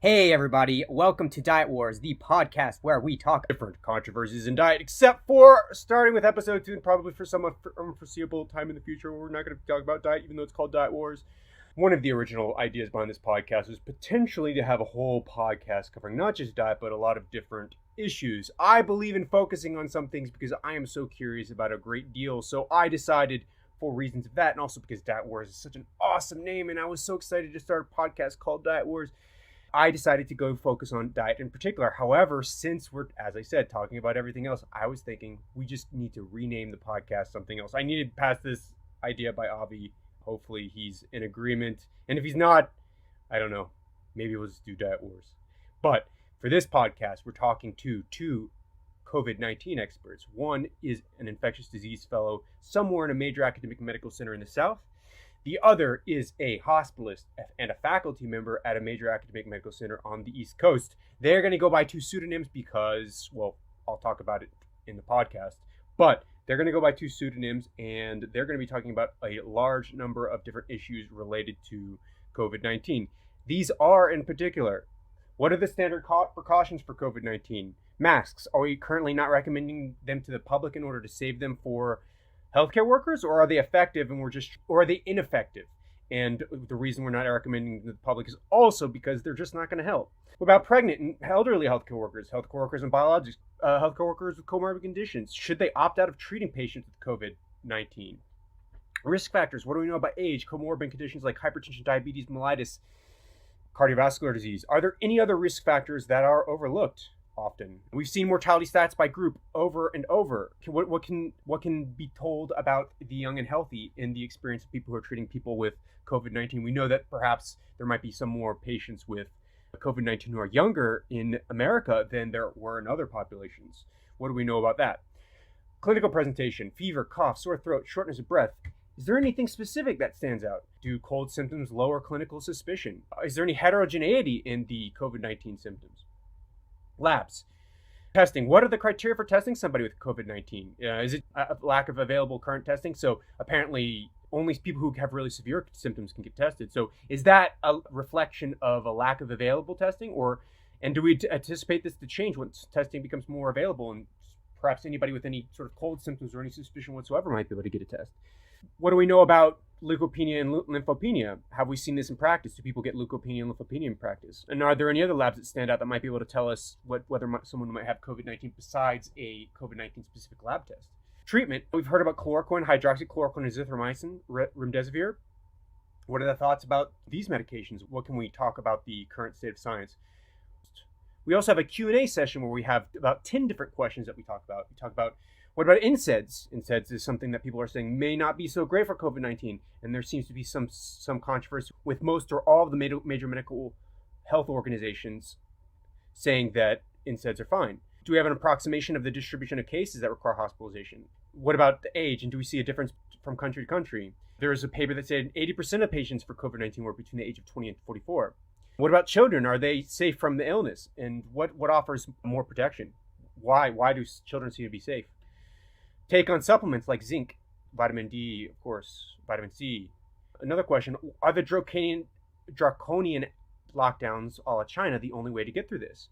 Hey everybody, welcome to Diet Wars, the podcast where we talk different controversies in diet, except for starting with episode 2 and probably for some unforeseeable time in the future where we're not going to talk about diet, even though it's called Diet Wars. One of the original ideas behind this podcast was potentially to have a whole podcast covering not just diet, but a lot of different issues. I believe in focusing on some things because I am so curious about a great deal, so I decided, for reasons of that, and also because Diet Wars is such an awesome name, and I was so excited to start a podcast called Diet Wars, I decided to go focus on diet in particular. However, since we're, as I said, talking about everything else, I was thinking we just need to rename the podcast something else. I needed to pass this idea by Avi. Hopefully he's in agreement. And if he's not, I don't know. Maybe we'll just do Diet Wars. But for this podcast, we're talking to two COVID-19 experts. One is an infectious disease fellow somewhere in a major academic medical center in the South. The other is a hospitalist and a faculty member at a major academic medical center on the East Coast. They're going to go by two pseudonyms because, well, I'll talk about it in the podcast, but they're going to go by two pseudonyms, and they're going to be talking about a large number of different issues related to COVID-19. These are, in particular, what are the standard precautions for COVID-19? Masks. Are we currently not recommending them to the public in order to save them for healthcare workers, or are they effective or are they ineffective? And the reason we're not recommending them to the public is also because they're just not going to help. What about pregnant and elderly healthcare workers and biologics, healthcare workers with comorbid conditions? Should they opt out of treating patients with COVID-19? Risk factors. What do we know about age, comorbid conditions like hypertension, diabetes, mellitus, cardiovascular disease? Are there any other risk factors that are overlooked often? We've seen mortality stats by group over and over. What can be told about the young and healthy in the experience of people who are treating people with COVID-19? We know that perhaps there might be some more patients with COVID-19 who are younger in America than there were in other populations. What do we know about that? Clinical presentation: fever, cough, sore throat, shortness of breath. Is there anything specific that stands out? Do cold symptoms lower clinical suspicion? Is there any heterogeneity in the COVID-19 symptoms? Labs. Testing. What are the criteria for testing somebody with COVID-19? Is it a lack of available current testing? So apparently only people who have really severe symptoms can get tested. So is that a reflection of a lack of available testing? And do we anticipate this to change once testing becomes more available, and perhaps anybody with any sort of cold symptoms or any suspicion whatsoever might be able to get a test? What do we know about leukopenia and lymphopenia? Have we seen this in practice? Do people get leukopenia and lymphopenia in practice? And are there any other labs that stand out that might be able to tell us whether someone might have COVID-19 besides a COVID-19 specific lab test? Treatment. We've heard about chloroquine, hydroxychloroquine, azithromycin, remdesivir. What are the thoughts about these medications? What can we talk about the current state of science? We also have a Q&A session where we have about 10 different questions that we talk about. We talk about, what about NSAIDs? NSAIDs is something that people are saying may not be so great for COVID-19, and there seems to be some controversy with most or all of the major medical health organizations saying that NSAIDs are fine. Do we have an approximation of the distribution of cases that require hospitalization? What about the age, and do we see a difference from country to country? There is a paper that said 80% of patients for COVID-19 were between the age of 20 and 44. What about children? Are they safe from the illness? And what offers more protection? Why do children seem to be safe? Take on supplements like zinc, vitamin D, of course, vitamin C. Another question: are the draconian lockdowns a la China the only way to get through this?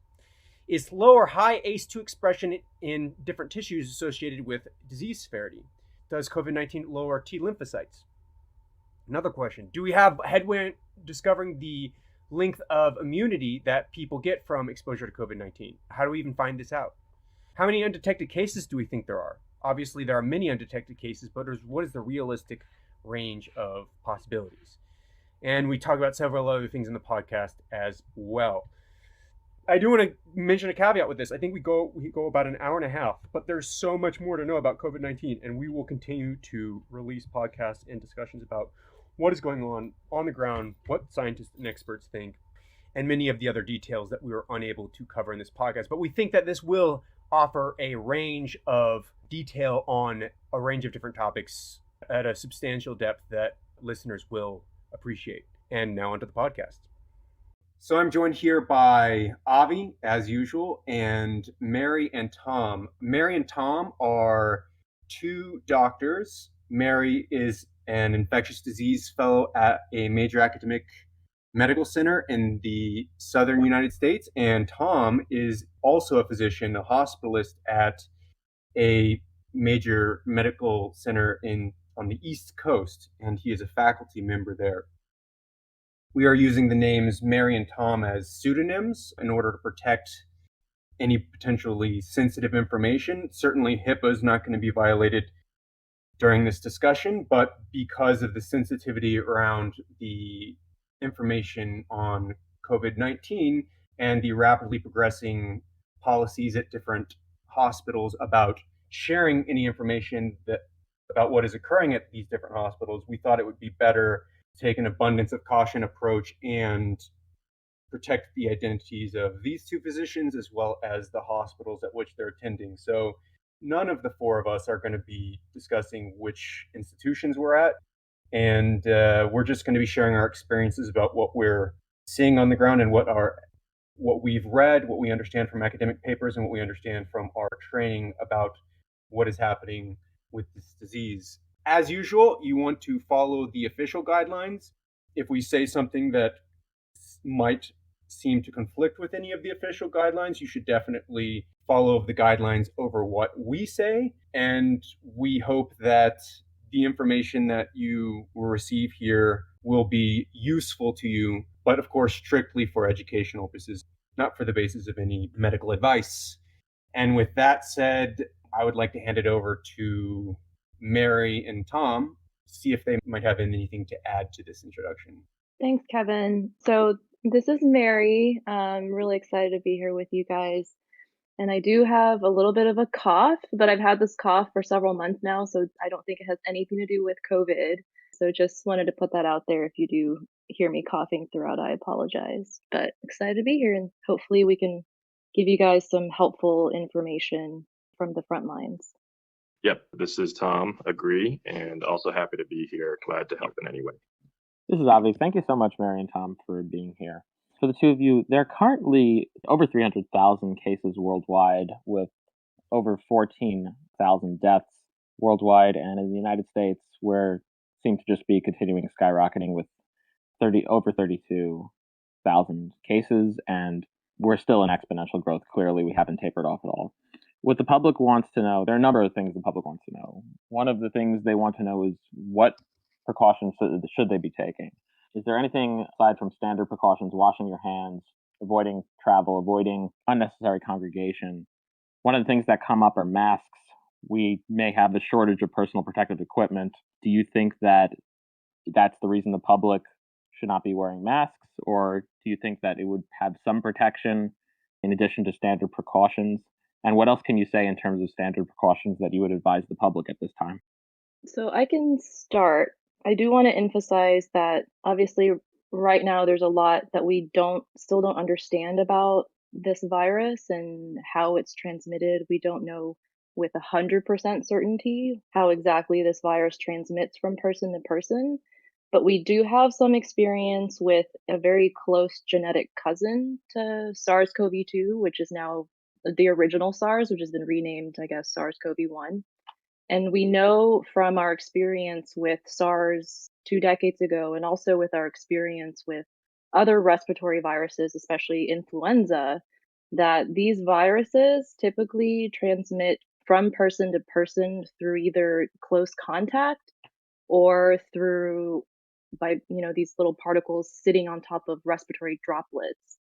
Is low or high ACE2 expression in different tissues associated with disease severity? Does COVID-19 lower T lymphocytes? Another question: do we have headway discovering the length of immunity that people get from exposure to COVID-19? How do we even find this out? How many undetected cases do we think there are? Obviously, there are many undetected cases, but what is the realistic range of possibilities? And we talk about several other things in the podcast as well. I do want to mention a caveat with this. I think we go about an hour and a half, but there's so much more to know about COVID-19, and we will continue to release podcasts and discussions about what is going on the ground, what scientists and experts think, and many of the other details that we were unable to cover in this podcast. But we think that this will offer a range of detail on a range of different topics at a substantial depth that listeners will appreciate. And now onto the podcast. So I'm joined here by Avi, as usual, and Mary and Tom. Mary and Tom are two doctors. Mary is an infectious disease fellow at a major academic medical center in the southern United States. And Tom is also a physician, a hospitalist at a major medical center on the East Coast, and he is a faculty member there. We are using the names Mary and Tom as pseudonyms in order to protect any potentially sensitive information. Certainly, HIPAA is not going to be violated during this discussion, but because of the sensitivity around the information on COVID-19 and the rapidly progressing policies at different hospitals about sharing any information about what is occurring at these different hospitals, we thought it would be better to take an abundance of caution approach and protect the identities of these two physicians as well as the hospitals at which they're attending. So none of the four of us are going to be discussing which institutions we're at. And we're just going to be sharing our experiences about what we're seeing on the ground and what we've read, what we understand from academic papers, and what we understand from our training about what is happening with this disease. As usual, you want to follow the official guidelines. If we say something that might seem to conflict with any of the official guidelines, you should definitely follow the guidelines over what we say. And we hope that the information that you will receive here will be useful to you, but of course, strictly for educational purposes, not for the basis of any medical advice. And with that said, I would like to hand it over to Mary and Tom, see if they might have anything to add to this introduction. Thanks, Kevin. So this is Mary. I'm really excited to be here with you guys. And I do have a little bit of a cough, but I've had this cough for several months now, so I don't think it has anything to do with COVID. So just wanted to put that out there. If you do hear me coughing throughout, I apologize. But excited to be here, and hopefully we can give you guys some helpful information from the front lines. Yep, this is Tom. Agree, and also happy to be here. Glad to help in any way. This is Avi. Thank you so much, Mary and Tom, for being here. For the two of you, there are currently over 300,000 cases worldwide, with over 14,000 deaths worldwide, and in the United States, where seem to just be continuing skyrocketing with over 32,000 cases, and we're still in exponential growth. Clearly, we haven't tapered off at all. What the public wants to know, there are a number of things the public wants to know. One of the things they want to know is what precautions should they be taking? Is there anything aside from standard precautions, washing your hands, avoiding travel, avoiding unnecessary congregation? One of the things that come up are masks. We may have a shortage of personal protective equipment. Do you think that that's the reason the public should not be wearing masks? Or do you think that it would have some protection in addition to standard precautions? And what else can you say in terms of standard precautions that you would advise the public at this time? So I can start. I do want to emphasize that obviously right now there's a lot that we still don't understand about this virus and how it's transmitted. We don't know with 100% certainty how exactly this virus transmits from person to person, but we do have some experience with a very close genetic cousin to SARS-CoV-2, which is now the original SARS, which has been renamed, I guess, SARS-CoV-1. And we know from our experience with SARS 2 decades ago, and also with our experience with other respiratory viruses, especially influenza, that these viruses typically transmit from person to person through either close contact or through these little particles sitting on top of respiratory droplets.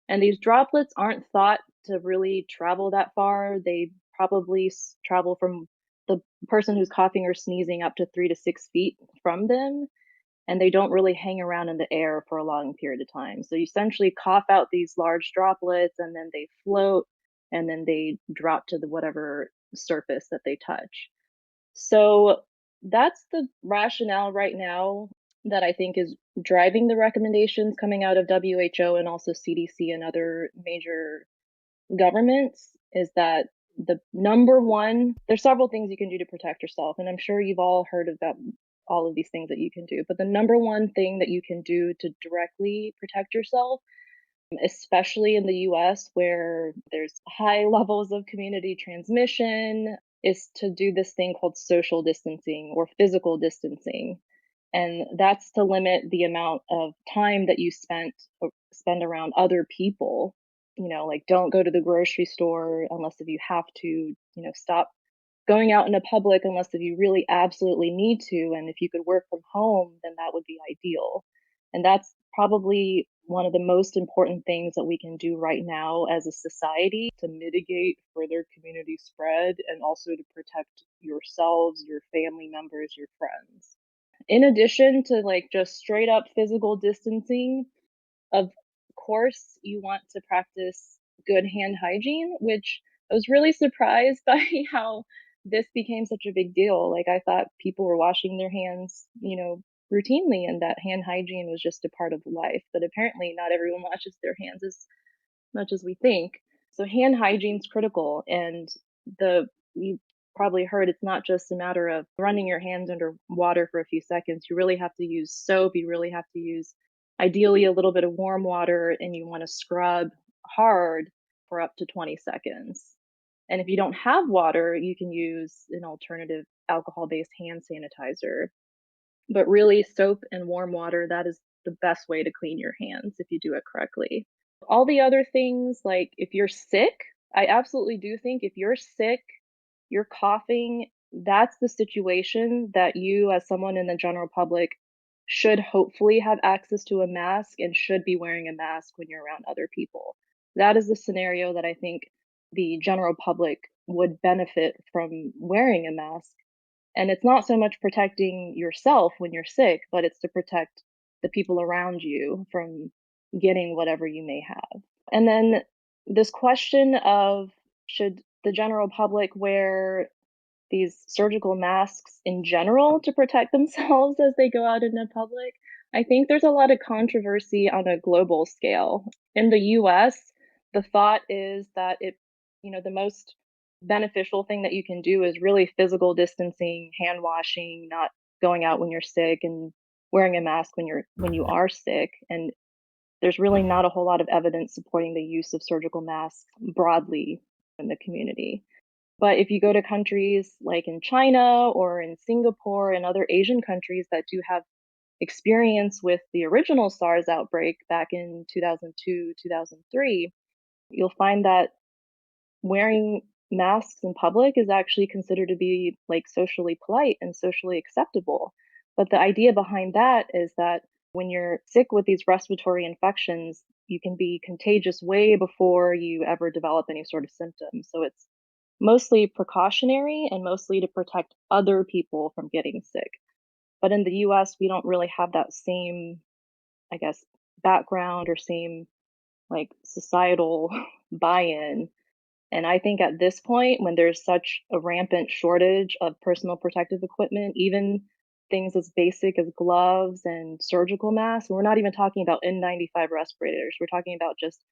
And these droplets aren't thought to really travel that far. They probably travel from the person who's coughing or sneezing up to 3 to 6 feet from them, and they don't really hang around in the air for a long period of time. So you essentially cough out these large droplets, and then they float, and then they drop to the whatever surface that they touch. So that's the rationale right now that I think is driving the recommendations coming out of WHO and also CDC and other major governments, is that the number one, there's several things you can do to protect yourself, and I'm sure you've all heard about all of these things that you can do, but the number one thing that you can do to directly protect yourself, especially in the US where there's high levels of community transmission, is to do this thing called social distancing or physical distancing. And that's to limit the amount of time that you spend around other people. Like, don't go to the grocery store unless if you have to. Stop going out in the public unless if you really absolutely need to. And if you could work from home, then that would be ideal. And that's probably one of the most important things that we can do right now as a society to mitigate further community spread and also to protect yourselves, your family members, your friends. In addition to like just straight up physical distancing, of course, you want to practice good hand hygiene, which I was really surprised by how this became such a big deal. Like, I thought people were washing their hands, routinely, and that hand hygiene was just a part of life. But apparently, not everyone washes their hands as much as we think. So, hand hygiene is critical. And you probably heard it's not just a matter of running your hands under water for a few seconds. You really have to use soap. You really have to use ideally a little bit of warm water, and you want to scrub hard for up to 20 seconds. And if you don't have water, you can use an alternative alcohol-based hand sanitizer. But really, soap and warm water, that is the best way to clean your hands if you do it correctly. All the other things, like if you're sick, I absolutely do think if you're sick, you're coughing, that's the situation that you, as someone in the general public, should hopefully have access to a mask and should be wearing a mask when you're around other people. That is the scenario that I think the general public would benefit from wearing a mask. And it's not so much protecting yourself when you're sick, but it's to protect the people around you from getting whatever you may have. And then this question of, should the general public wear these surgical masks in general to protect themselves as they go out in the public? I think there's a lot of controversy on a global scale. In the US, the thought is that the most beneficial thing that you can do is really physical distancing, hand washing, not going out when you're sick, and wearing a mask when you are sick. And there's really not a whole lot of evidence supporting the use of surgical masks broadly in the community. But if you go to countries like in China or in Singapore and other Asian countries that do have experience with the original SARS outbreak back in 2002, 2003, you'll find that wearing masks in public is actually considered to be like socially polite and socially acceptable. But the idea behind that is that when you're sick with these respiratory infections, you can be contagious way before you ever develop any sort of symptoms. So it's mostly precautionary and mostly to protect other people from getting sick. But in the US, we don't really have that same, I guess, background or same like societal buy-in. And I think at this point, when there's such a rampant shortage of personal protective equipment, even things as basic as gloves and surgical masks, we're not even talking about N95 respirators. We're talking about just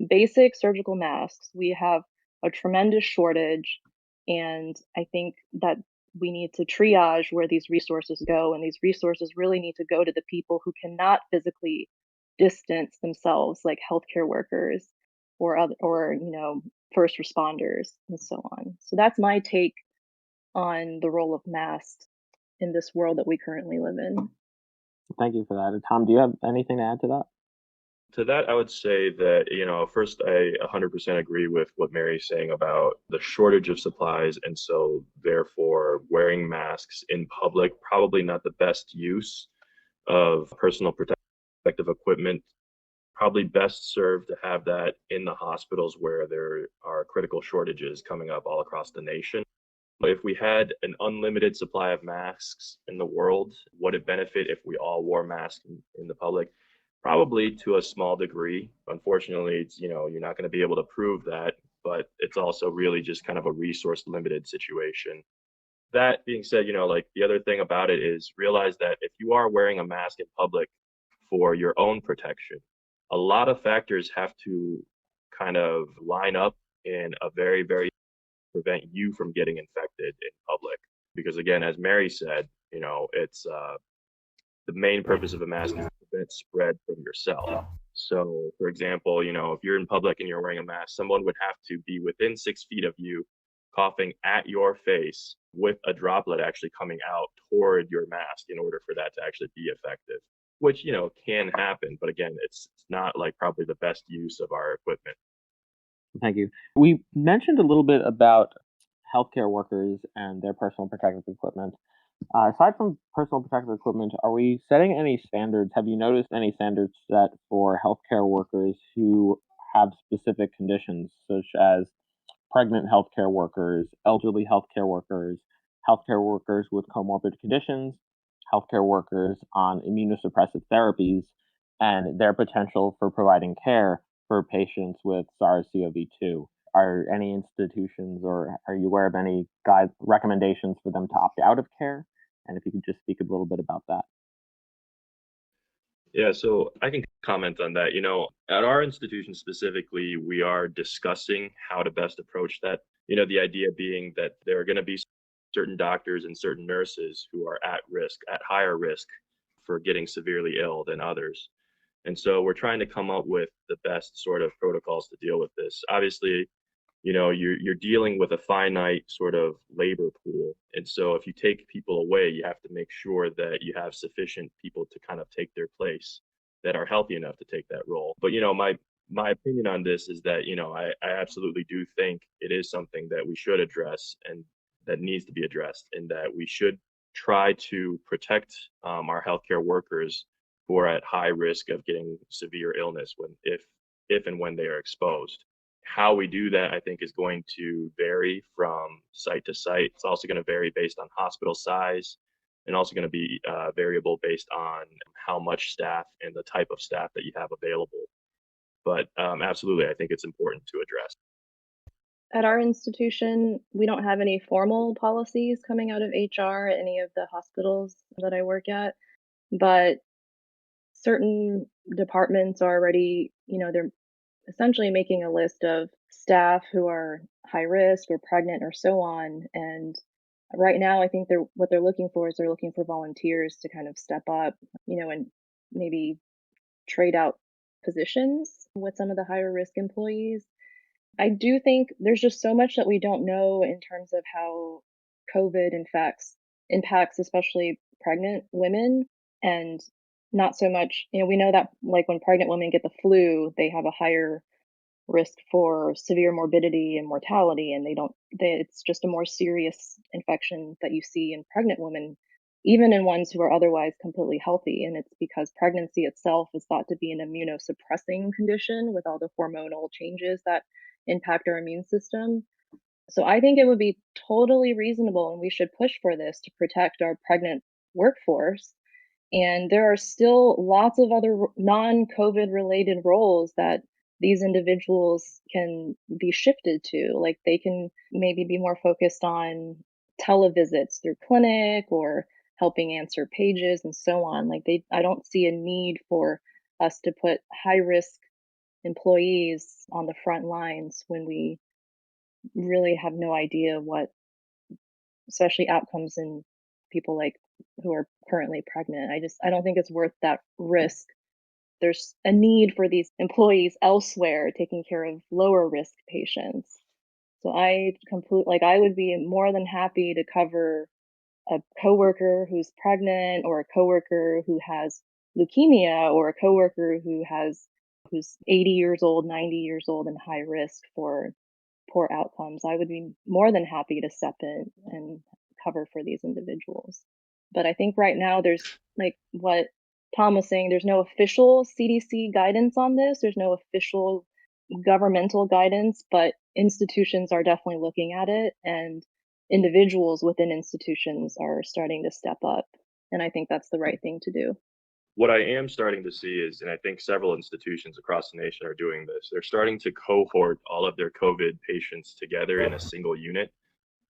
basic surgical masks. We have a tremendous shortage. And I think that we need to triage where these resources go. And these resources really need to go to the people who cannot physically distance themselves, like healthcare workers or first responders and so on. So that's my take on the role of masks in this world that we currently live in. Thank you for that. Tom, do you have anything to add to that? To that, I would say that, first, I 100% agree with what Mary's saying about the shortage of supplies. And so, therefore, wearing masks in public, probably not the best use of personal protective equipment. Probably best served to have that in the hospitals where there are critical shortages coming up all across the nation. If we had an unlimited supply of masks in the world, would it benefit if we all wore masks in the public? Probably to a small degree. Unfortunately, it's, you're not going to be able to prove that, but it's also really just kind of a resource limited situation. That being said, the other thing about it is realize that if you are wearing a mask in public for your own protection, a lot of factors have to kind of line up in a very, very prevent you from getting infected in public. Because again, as Mary said, it's the main purpose of a mask is to prevent spread from yourself. So, for example, if you're in public and you're wearing a mask, someone would have to be within 6 feet of you coughing at your face with a droplet actually coming out toward your mask in order for that to actually be effective, which, can happen. But again, it's not like probably the best use of our equipment. Thank you. We mentioned a little bit about healthcare workers and their personal protective equipment. Aside from personal protective equipment, are we setting any standards? Have you noticed any standards set for healthcare workers who have specific conditions, such as pregnant healthcare workers, elderly healthcare workers with comorbid conditions, healthcare workers on immunosuppressive therapies, and their potential for providing care for patients with SARS-CoV-2? Are any institutions, or are you aware of any recommendations for them to opt out of care? And if you could just speak a little bit about that. Yeah, so I can comment on that. At our institution specifically, we are discussing how to best approach that. The idea being that there are going to be certain doctors and certain nurses who are at higher risk for getting severely ill than others. And so we're trying to come up with the best sort of protocols to deal with this. Obviously, you're dealing with a finite sort of labor pool. And so if you take people away, you have to make sure that you have sufficient people to kind of take their place that are healthy enough to take that role. But my opinion on this is that I absolutely do think it is something that we should address and that needs to be addressed, and that we should try to protect our healthcare workers who are at high risk of getting severe illness if and when they are exposed. How we do that, I think, is going to vary from site to site. It's also going to vary based on hospital size, and also going to be variable based on how much staff and the type of staff that you have available. But absolutely, I think it's important to address. At our institution, we don't have any formal policies coming out of HR at any of the hospitals that I work at, but certain departments are already, they're essentially making a list of staff who are high risk or pregnant or so on. And right now, I think what they're looking for is they're looking for volunteers to kind of step up, and maybe trade out positions with some of the higher risk employees. I do think there's just so much that we don't know in terms of how COVID impacts especially pregnant women, and not so much, we know that like when pregnant women get the flu, they have a higher risk for severe morbidity and mortality, and it's just a more serious infection that you see in pregnant women, even in ones who are otherwise completely healthy. And it's because pregnancy itself is thought to be an immunosuppressing condition with all the hormonal changes that impact our immune system. So I think it would be totally reasonable, and we should push for this to protect our pregnant workforce. And there are still lots of other non-COVID related roles that these individuals can be shifted to. Like they can maybe be more focused on televisits through clinic or helping answer pages and so on. I don't see a need for us to put high risk employees on the front lines when we really have no idea what, especially outcomes in people like who are currently pregnant. I don't think it's worth that risk. There's a need for these employees elsewhere taking care of lower risk patients. So I would be more than happy to cover a coworker who's pregnant, or a coworker who has leukemia, or a coworker who's 80 years old, 90 years old, and high risk for poor outcomes. I would be more than happy to step in and cover for these individuals. But I think right now there's, like what Tom was saying, there's no official CDC guidance on this. There's no official governmental guidance, but institutions are definitely looking at it, and individuals within institutions are starting to step up. And I think that's the right thing to do. What I am starting to see is, and I think several institutions across the nation are doing this, they're starting to cohort all of their COVID patients together in a single unit,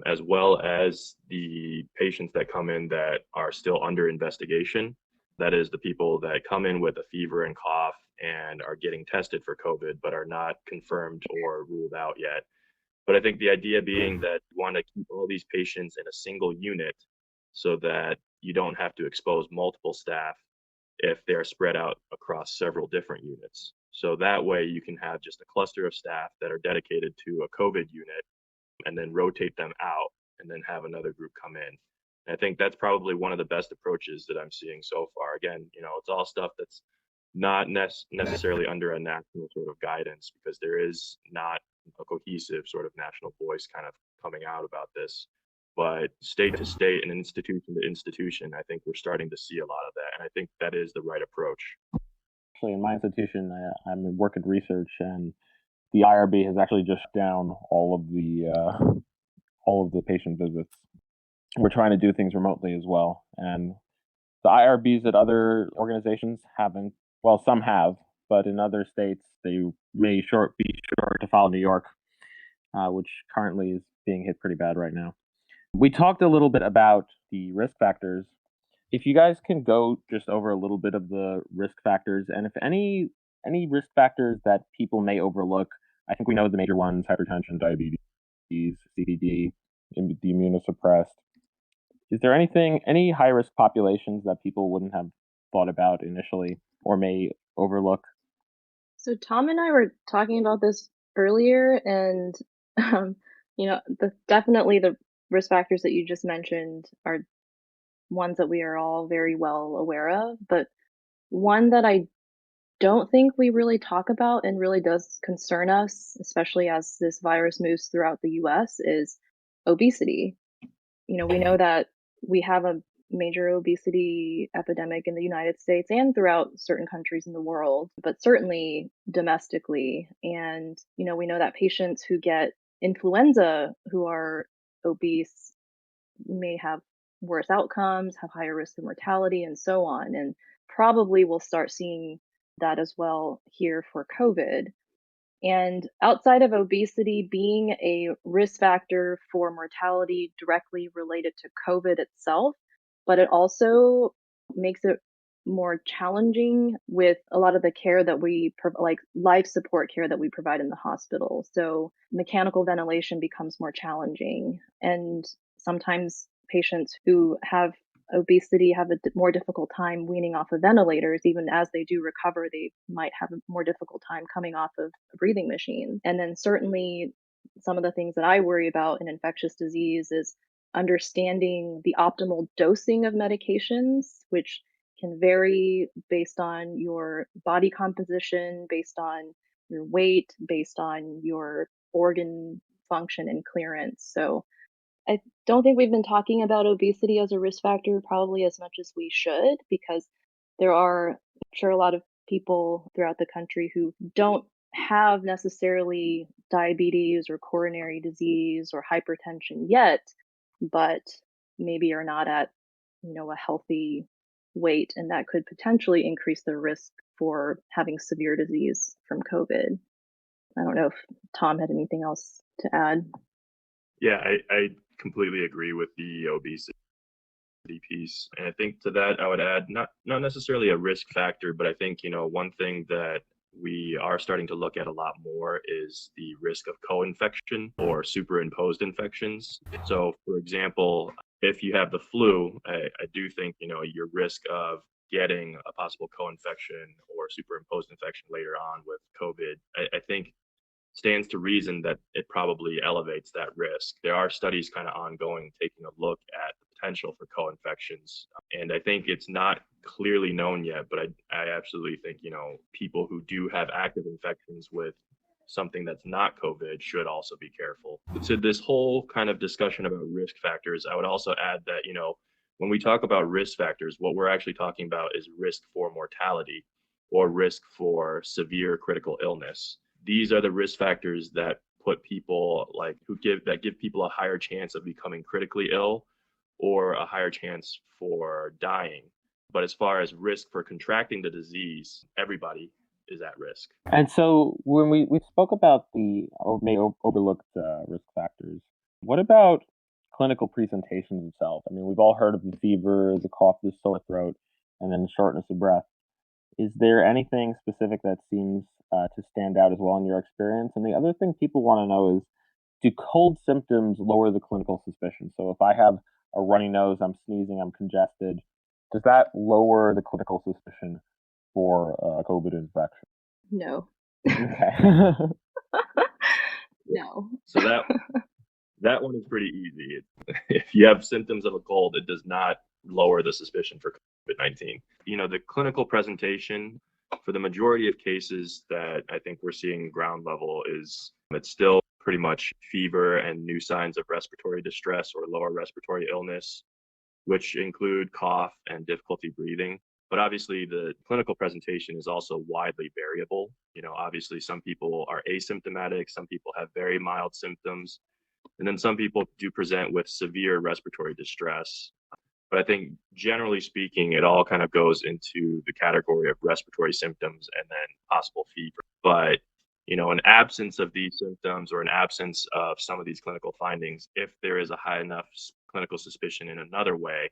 as well as the patients that come in that are still under investigation. That is the people that come in with a fever and cough and are getting tested for COVID, but are not confirmed or ruled out yet. But I think the idea being that you want to keep all these patients in a single unit so that you don't have to expose multiple staff if they're spread out across several different units. So that way you can have just a cluster of staff that are dedicated to a COVID unit, and then rotate them out and then have another group come in. And I think that's probably one of the best approaches that I'm seeing so far. Again, it's all stuff that's not necessarily under a national sort of guidance, because there is not a cohesive sort of national voice kind of coming out about this. But state to state and institution to institution, I think we're starting to see a lot of that. And I think that is the right approach. Actually, in my institution, I'm in work and research, and the IRB has actually just shut down all of the patient visits. We're trying to do things remotely as well, and the IRBs at other organizations haven't. Well, some have, but in other states they may be sure to follow New York, which currently is being hit pretty bad right now. We talked a little bit about the risk factors. If you guys can go just over a little bit of the risk factors, and if any risk factors that people may overlook. I think we know the major ones: hypertension, diabetes, CKD, the immunosuppressed. Is there any high-risk populations that people wouldn't have thought about initially or may overlook? So Tom and I were talking about this earlier, and definitely the risk factors that you just mentioned are ones that we are all very well aware of. But one that I don't think we really talk about and really does concern us, especially as this virus moves throughout the US, is obesity. We know that we have a major obesity epidemic in the United States and throughout certain countries in the world, but certainly domestically. And, we know that patients who get influenza who are obese may have worse outcomes, have higher risk of mortality, and so on. And probably we'll start seeing that as well here for COVID. And outside of obesity being a risk factor for mortality directly related to COVID itself, but it also makes it more challenging with a lot of the care that we like life support care that we provide in the hospital. So mechanical ventilation becomes more challenging, and sometimes patients who have obesity have a more difficult time weaning off of ventilators. Even as they do recover, they might have a more difficult time coming off of a breathing machine. And then certainly some of the things that I worry about in infectious disease is understanding the optimal dosing of medications, which can vary based on your body composition, based on your weight, based on your organ function and clearance. So I don't think we've been talking about obesity as a risk factor probably as much as we should, because there are, I'm sure, a lot of people throughout the country who don't have necessarily diabetes or coronary disease or hypertension yet, but maybe are not at, a healthy weight, and that could potentially increase their risk for having severe disease from COVID. I don't know if Tom had anything else to add. Yeah, I completely agree with the obesity piece. And I think to that, I would add not necessarily a risk factor, but I think, one thing that we are starting to look at a lot more is the risk of co-infection or superimposed infections. So, for example, if you have the flu, I do think, your risk of getting a possible co-infection or superimposed infection later on with COVID, I think stands to reason that it probably elevates that risk. There are studies kind of ongoing taking a look at the potential for co-infections. And I think it's not clearly known yet, but I absolutely think, people who do have active infections with something that's not COVID should also be careful. To this whole kind of discussion about risk factors, I would also add that, when we talk about risk factors, what we're actually talking about is risk for mortality or risk for severe critical illness. These are the risk factors that put people give people a higher chance of becoming critically ill or a higher chance for dying. But as far as risk for contracting the disease, everybody is at risk. And so when we spoke about the overlooked risk factors, what about clinical presentations itself? I mean, we've all heard of the fever, the cough, the sore throat, and then shortness of breath. Is there anything specific that seems to stand out as well in your experience? And the other thing people want to know is, do cold symptoms lower the clinical suspicion? So if I have a runny nose, I'm sneezing, I'm congested, does that lower the clinical suspicion for COVID infection? No. Okay. No. So That one is pretty easy. If you have symptoms of a cold, it does not lower the suspicion for COVID-19. The clinical presentation for the majority of cases that I think we're seeing ground level is it's still pretty much fever and new signs of respiratory distress or lower respiratory illness, which include cough and difficulty breathing. But obviously, the clinical presentation is also widely variable. Obviously, some people are asymptomatic, some people have very mild symptoms, and then some people do present with severe respiratory distress. But I think generally speaking, it all kind of goes into the category of respiratory symptoms and then possible fever. But an absence of these symptoms or an absence of some of these clinical findings, if there is a high enough clinical suspicion in another way,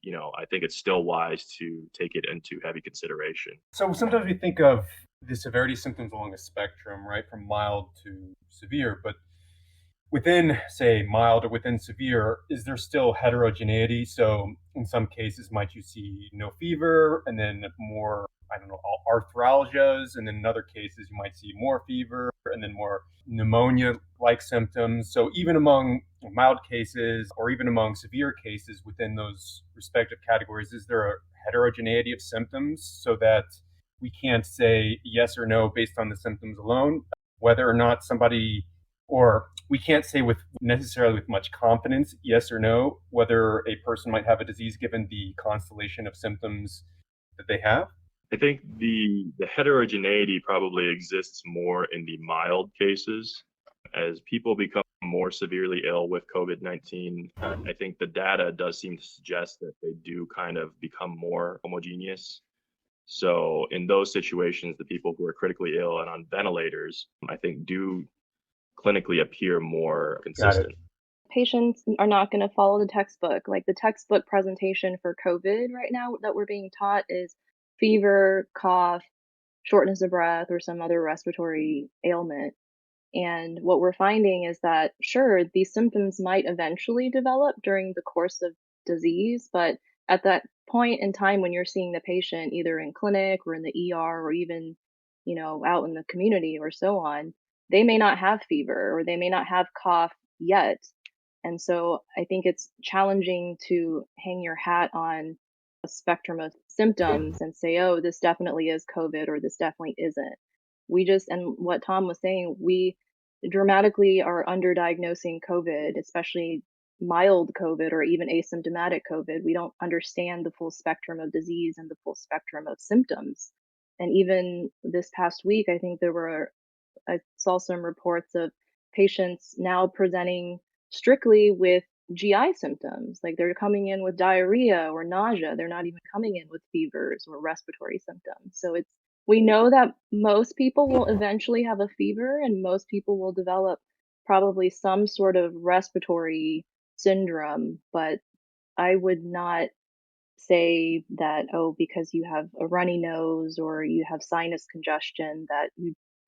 I think it's still wise to take it into heavy consideration. So sometimes we think of the severity of symptoms along a spectrum, right, from mild to severe, but within, say, mild or within severe, is there still heterogeneity? So in some cases, might you see no fever and then more, I don't know, arthralgias, and then in other cases, you might see more fever and then more pneumonia-like symptoms. So even among mild cases or even among severe cases within those respective categories, is there a heterogeneity of symptoms so that we can't say yes or no based on the symptoms alone, whether or not somebody, or we can't say with necessarily with much confidence, yes or no, whether a person might have a disease given the constellation of symptoms that they have? I think the heterogeneity probably exists more in the mild cases. As people become more severely ill with COVID-19, I think the data does seem to suggest that they do kind of become more homogeneous. So in those situations, the people who are critically ill and on ventilators, I think do clinically appear more consistent. Patients are not going to follow the textbook. Like the textbook presentation for COVID right now that we're being taught is fever, cough, shortness of breath, or some other respiratory ailment. And what we're finding is that, sure, these symptoms might eventually develop during the course of disease, but at that point in time when you're seeing the patient either in clinic or in the ER or even, out in the community or so on, they may not have fever or they may not have cough yet. And so I think it's challenging to hang your hat on a spectrum of symptoms and say, oh, this definitely is COVID or this definitely isn't. And what Tom was saying, we dramatically are underdiagnosing COVID, especially mild COVID or even asymptomatic COVID. We don't understand the full spectrum of disease and the full spectrum of symptoms. And even this past week, I saw some reports of patients now presenting strictly with GI symptoms. Like they're coming in with diarrhea or nausea. They're not even coming in with fevers or respiratory symptoms. So we know that most people will eventually have a fever and most people will develop probably some sort of respiratory syndrome, but I would not say that, oh, because you have a runny nose or you have sinus congestion that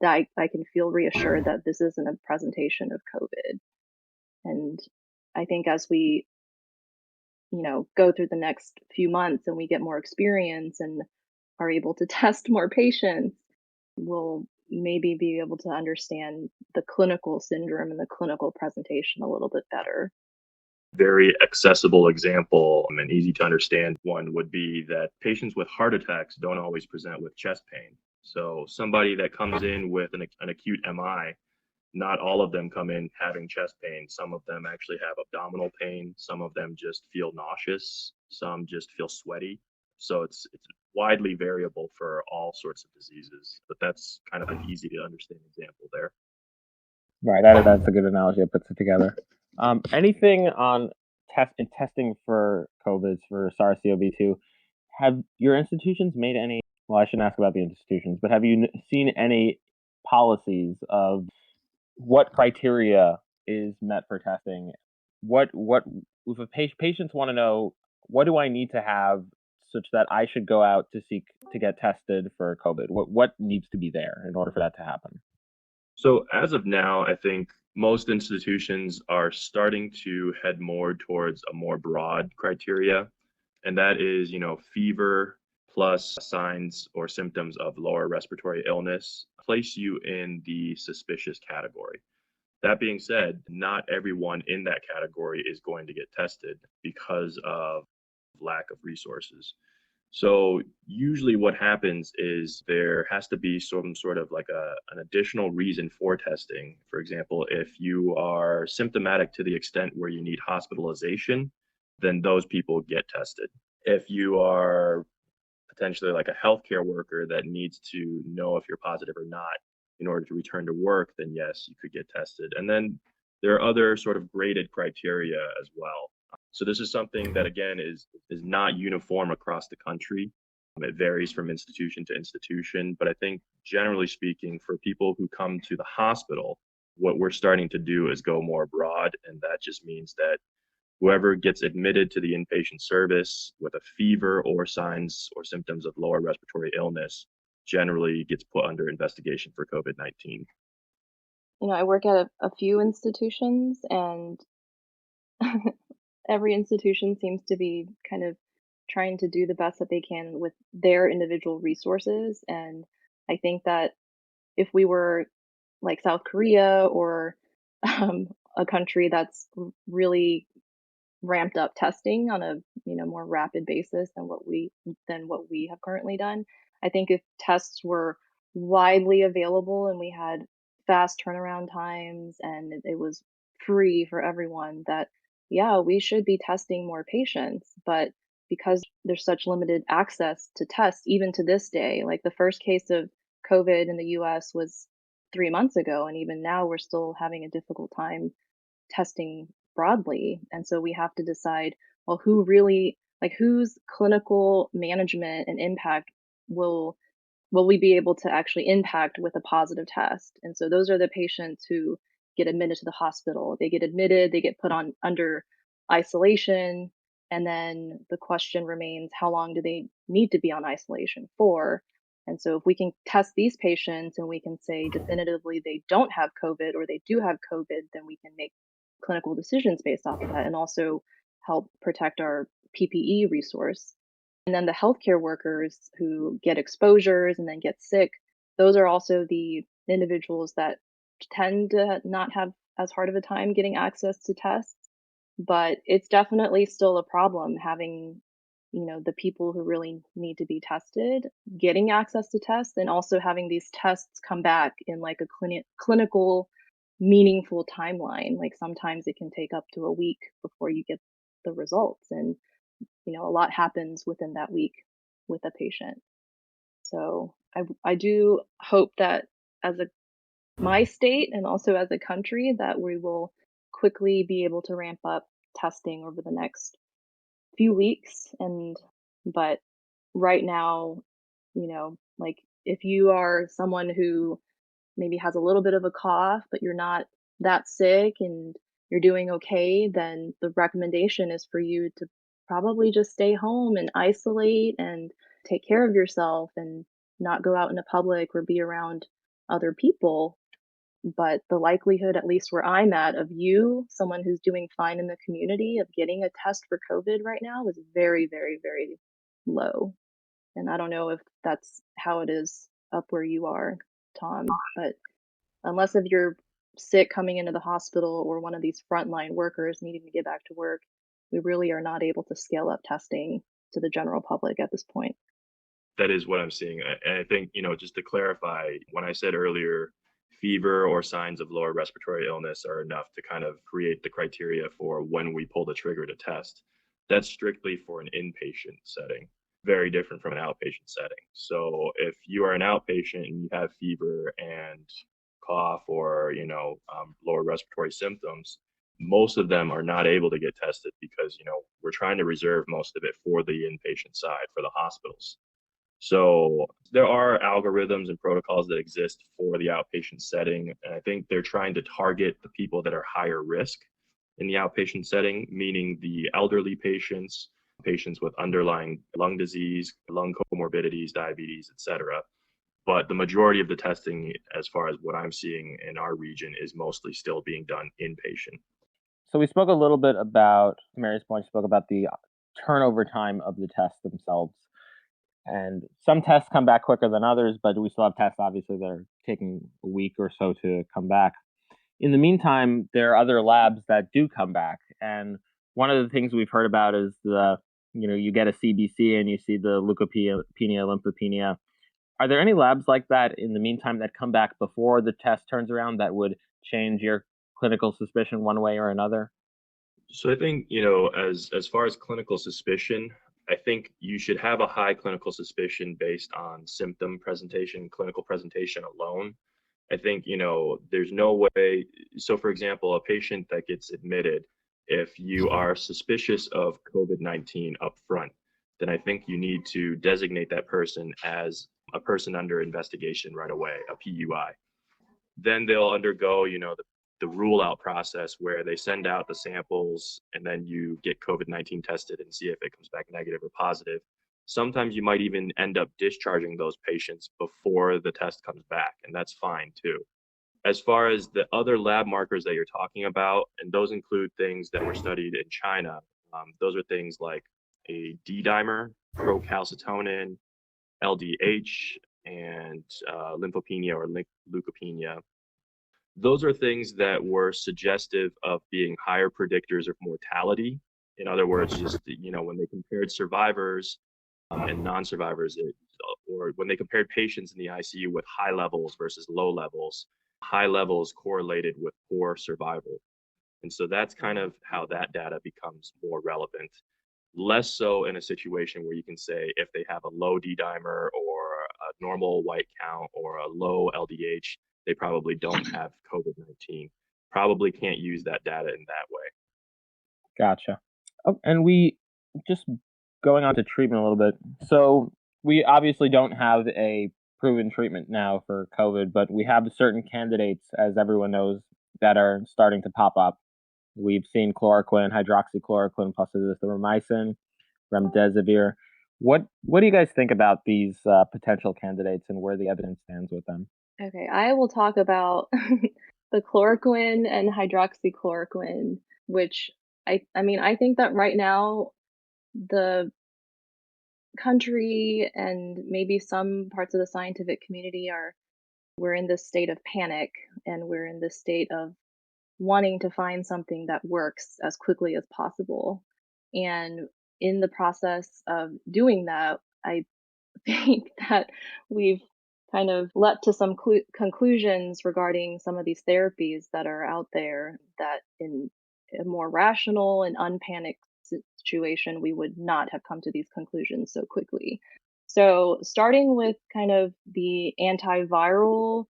I can feel reassured that this isn't a presentation of COVID. And I think as we, go through the next few months and we get more experience and are able to test more patients, we'll maybe be able to understand the clinical syndrome and the clinical presentation a little bit better. Very accessible example and easy to understand one would be that patients with heart attacks don't always present with chest pain. So somebody that comes in with an acute MI, not all of them come in having chest pain. Some of them actually have abdominal pain. Some of them just feel nauseous. Some just feel sweaty. So it's widely variable for all sorts of diseases. But that's kind of an easy to understand example there. Right, that's a good analogy. It puts it together. Anything on testing for COVID, for SARS-CoV-2? Have your institutions made any? Well, I shouldn't ask about the institutions, but have you seen any policies of what criteria is met for testing? What if patients want to know, what do I need to have such that I should go out to get tested for COVID? What needs to be there in order for that to happen? So as of now, I think most institutions are starting to head more towards a more broad criteria, and that is, fever plus signs or symptoms of lower respiratory illness place you in the suspicious category. That being said, not everyone in that category is going to get tested because of lack of resources. So usually what happens is there has to be some sort of like an additional reason for testing. For example, if you are symptomatic to the extent where you need hospitalization, then those people get tested. If you are potentially like a healthcare worker that needs to know if you're positive or not in order to return to work, then yes, you could get tested. And then there are other sort of graded criteria as well. So this is something that again is not uniform across the country. It varies from institution to institution, but I think generally speaking, for people who come to the hospital, what we're starting to do is go more broad, and that just means that whoever gets admitted to the inpatient service with a fever or signs or symptoms of lower respiratory illness generally gets put under investigation for COVID-19. I work at a few institutions, and every institution seems to be kind of trying to do the best that they can with their individual resources. And I think that if we were like South Korea or a country that's really ramped up testing on a more rapid basis than what we have currently done. I think if tests were widely available and we had fast turnaround times and it was free for everyone, that yeah, we should be testing more patients. But because there's such limited access to tests, even to this day, like the first case of COVID in the US was 3 months ago, and even now we're still having a difficult time testing broadly. And so we have to decide, well, whose clinical management and impact will we be able to actually impact with a positive test? And so those are the patients who get admitted to the hospital. They get admitted, they get put on under isolation, and then the question remains, how long do they need to be on isolation for? And so if we can test these patients and we can say definitively they don't have COVID or they do have COVID, then we can make clinical decisions based off of that and also help protect our PPE resource. And then the healthcare workers who get exposures and then get sick, those are also the individuals that tend to not have as hard of a time getting access to tests. But it's definitely still a problem having, the people who really need to be tested getting access to tests and also having these tests come back in like a clinical meaningful timeline. Like sometimes it can take up to a week before you get the results. And a lot happens within that week with a patient. So I do hope that as a my state and also as a country that we will quickly be able to ramp up testing over the next few weeks. And but right now, like if you are someone who maybe has a little bit of a cough, but you're not that sick and you're doing okay, then the recommendation is for you to probably just stay home and isolate and take care of yourself and not go out in the public or be around other people. But the likelihood, at least where I'm at, of you, someone who's doing fine in the community, of getting a test for COVID right now is very, very, very low. And I don't know if that's how it is up where you are, Tom, but unless if you're sick coming into the hospital or one of these frontline workers needing to get back to work, we really are not able to scale up testing to the general public at this point. That is what I'm seeing. And I think, just to clarify, when I said earlier, fever or signs of lower respiratory illness are enough to kind of create the criteria for when we pull the trigger to test. That's strictly for an inpatient setting, very different from an outpatient setting. So if you are an outpatient and you have fever and cough or, lower respiratory symptoms, most of them are not able to get tested because, we're trying to reserve most of it for the inpatient side, for the hospitals. So there are algorithms and protocols that exist for the outpatient setting. And I think they're trying to target the people that are higher risk in the outpatient setting, meaning the elderly patients, patients with underlying lung disease, lung comorbidities, diabetes, etc. But the majority of the testing, as far as what I'm seeing in our region, is mostly still being done inpatient. So we spoke a little bit about, to Mary's point, spoke about the turnover time of the tests themselves. And some tests come back quicker than others, but we still have tests, obviously, that are taking a week or so to come back. In the meantime, there are other labs that do come back. And one of the things we've heard about is you get a CBC and you see the leukopenia, lymphopenia. Are there any labs like that in the meantime that come back before the test turns around that would change your clinical suspicion one way or another? So I think, as far as clinical suspicion, I think you should have a high clinical suspicion based on symptom presentation, clinical presentation alone. I think, there's no way. So, for example, a patient that gets admitted, if you are suspicious of COVID-19 up front, then I think you need to designate that person as a person under investigation right away, a PUI. Then they'll undergo, the rule out process where they send out the samples and then you get COVID-19 tested and see if it comes back negative or positive. Sometimes you might even end up discharging those patients before the test comes back, and that's fine too. As far as the other lab markers that you're talking about, and those include things that were studied in China, those are things like a D dimer, procalcitonin, LDH, and lymphopenia or leukopenia. Those are things that were suggestive of being higher predictors of mortality. In other words, just, when they compared survivors and non-survivors, or when they compared patients in the ICU with high levels versus low levels, high levels correlated with poor survival. And so that's kind of how that data becomes more relevant. Less so in a situation where you can say if they have a low D dimer or a normal white count or a low LDH, they probably don't have COVID-19. Probably can't use that data in that way. Gotcha. Oh, and we just going on to treatment a little bit. So we obviously don't have a proven treatment now for COVID, but we have certain candidates, as everyone knows, that are starting to pop up. We've seen chloroquine, hydroxychloroquine plus azithromycin, remdesivir. What do you guys think about these potential candidates and where the evidence stands with them? Okay, I will talk about the chloroquine and hydroxychloroquine, which I think that right now the country and maybe some parts of the scientific community we're in this state of panic, and we're in this state of wanting to find something that works as quickly as possible. And in the process of doing that, I think that we've kind of led to some conclusions regarding some of these therapies that are out there that in a more rational and unpanicked situation, we would not have come to these conclusions so quickly. So, starting with kind of the antiviral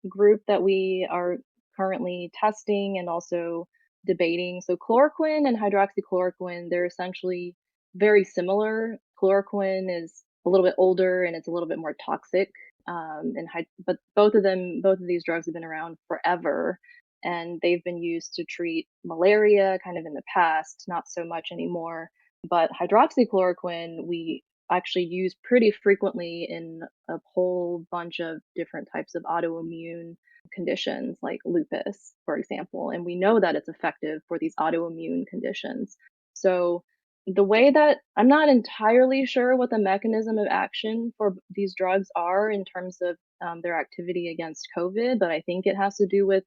group that we are currently testing and also debating. So, chloroquine and hydroxychloroquine, they're essentially very similar. Chloroquine is a little bit older and it's a little bit more toxic. But both of these drugs have been around forever, and they've been used to treat malaria kind of in the past, not so much anymore. But hydroxychloroquine, we actually use pretty frequently in a whole bunch of different types of autoimmune conditions like lupus, for example. And we know that it's effective for these autoimmune conditions. So the way that I'm not entirely sure what the mechanism of action for these drugs are in terms of their activity against COVID, but I think it has to do with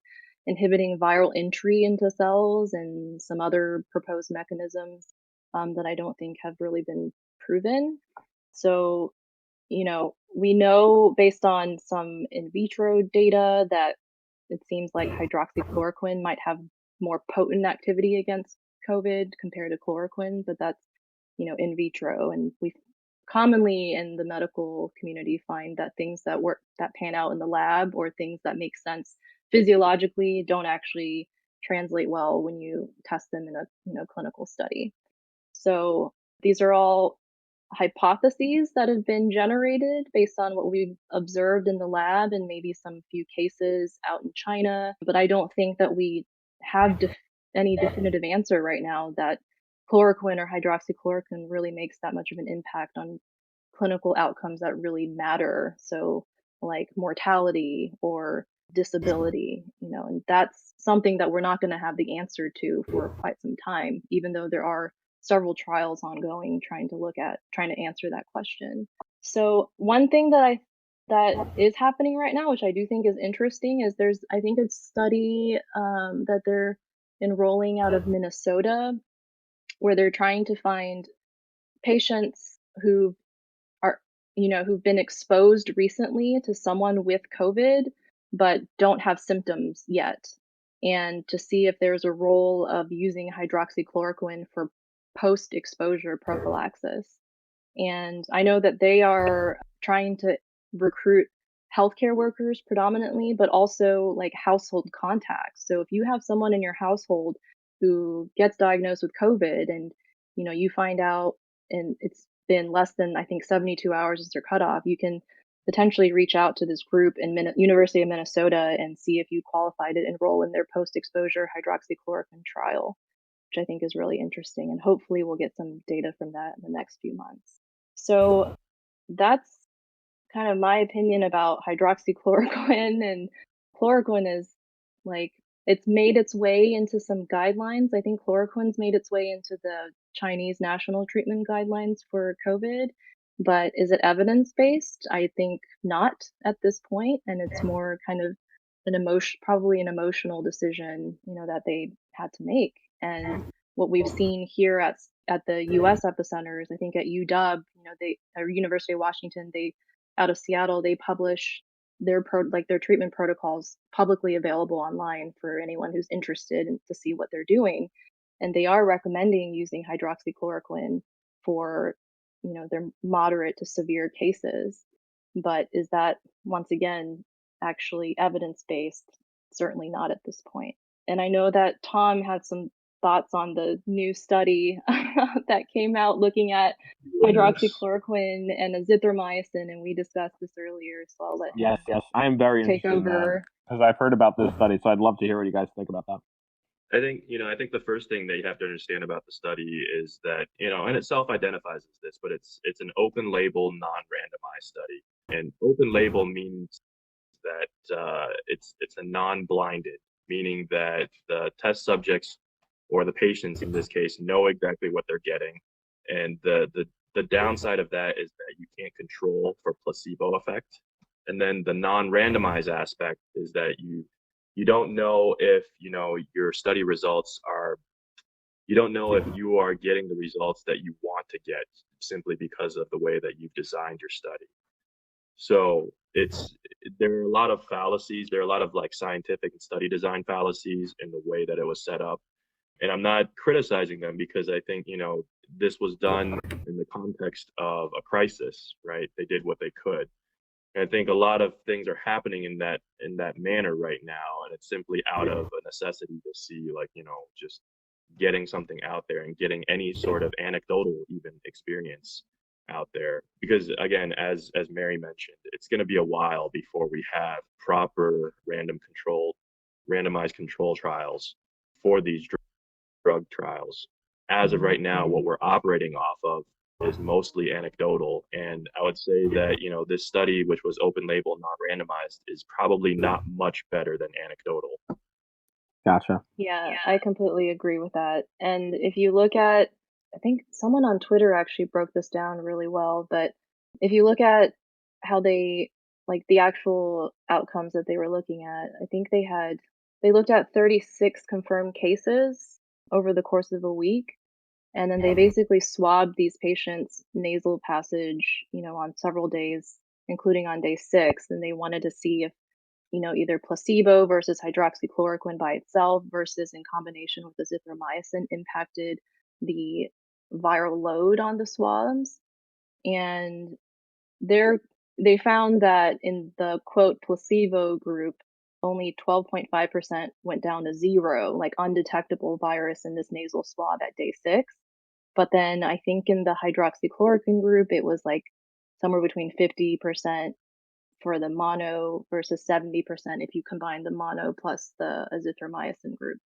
inhibiting viral entry into cells and some other proposed mechanisms that I don't think have really been proven. So, we know based on some in vitro data that it seems like hydroxychloroquine might have more potent activity against COVID compared to chloroquine, but that's, in vitro. And we commonly in the medical community find that things that work, that pan out in the lab, or things that make sense physiologically, don't actually translate well when you test them in a, clinical study. So these are all hypotheses that have been generated based on what we've observed in the lab and maybe some few cases out in China. But I don't think that we have any definitive answer right now that chloroquine or hydroxychloroquine really makes that much of an impact on clinical outcomes that really matter. So, like mortality or disability, and that's something that we're not going to have the answer to for quite some time, even though there are several trials ongoing trying to answer that question. So one thing that is happening right now, which I do think is interesting, is there's, I think, a study that they're enrolling out of Minnesota where they're trying to find patients who are, who've been exposed recently to someone with COVID, but don't have symptoms yet. And to see if there's a role of using hydroxychloroquine for post exposure prophylaxis. And I know that they are trying to recruit healthcare workers predominantly, but also like household contacts. So if you have someone in your household who gets diagnosed with COVID and you find out and it's been less than I think 72 hours is their cutoff, you can potentially reach out to this group in University of Minnesota and see if you qualify to enroll in their post-exposure hydroxychloroquine trial, which I think is really interesting. And hopefully we'll get some data from that in the next few months. So that's kind of my opinion about hydroxychloroquine. And chloroquine is like, it's made its way into some guidelines. I think chloroquine's made its way into the Chinese national treatment guidelines for COVID, but is it evidence-based? I think not at this point, and it's more kind of probably an emotional decision, that they had to make. And what we've seen here at the U.S. epicenters, I think at UW, or University of Washington, out of Seattle, they publish their treatment protocols publicly available online for anyone who's interested and to see what they're doing. And they are recommending using hydroxychloroquine for, their moderate to severe cases. But is that, once again, actually evidence-based? Certainly not at this point. And I know that Tom had some thoughts on the new study that came out looking at hydroxychloroquine and azithromycin, and we discussed this earlier, so I'll let Yes, I am very take interested over. because I've heard about this study, so I'd love to hear what you guys think about that. I think, I think the first thing that you have to understand about the study is that, and it self-identifies as this, but it's an open label, non-randomized study. And open label means that it's a non-blinded, meaning that the test subjects or the patients in this case know exactly what they're getting. And the downside of that is that you can't control for placebo effect. And then the non-randomized aspect is that you don't know if your study results are, you don't know if you are getting the results that you want to get simply because of the way that you've designed your study. So there are a lot of fallacies. There are a lot of like scientific and study design fallacies in the way that it was set up. And I'm not criticizing them because I think, this was done in the context of a crisis, right? They did what they could. And I think a lot of things are happening in that manner right now. And it's simply out of a necessity to see just getting something out there and getting any sort of anecdotal even experience out there. Because again, as Mary mentioned, it's going to be a while before we have proper randomized control trials for these drug trials. As of right now, what we're operating off of is mostly anecdotal. And I would say that, this study, which was open label, non-randomized, is probably not much better than anecdotal. Gotcha. Yeah, I completely agree with that. And if you look at, I think someone on Twitter actually broke this down really well, but if you look at how they, like the actual outcomes that they were looking at, I think they looked at 36 confirmed cases over the course of a week. And then they basically swabbed these patients' nasal passage, on several days, including on day 6. And they wanted to see if, either placebo versus hydroxychloroquine by itself versus in combination with azithromycin impacted the viral load on the swabs. And they found that in the quote placebo group, only 12.5% went down to 0, like undetectable virus in this nasal swab at day 6. But then I think in the hydroxychloroquine group, it was like somewhere between 50% for the mono versus 70% if you combine the mono plus the azithromycin group.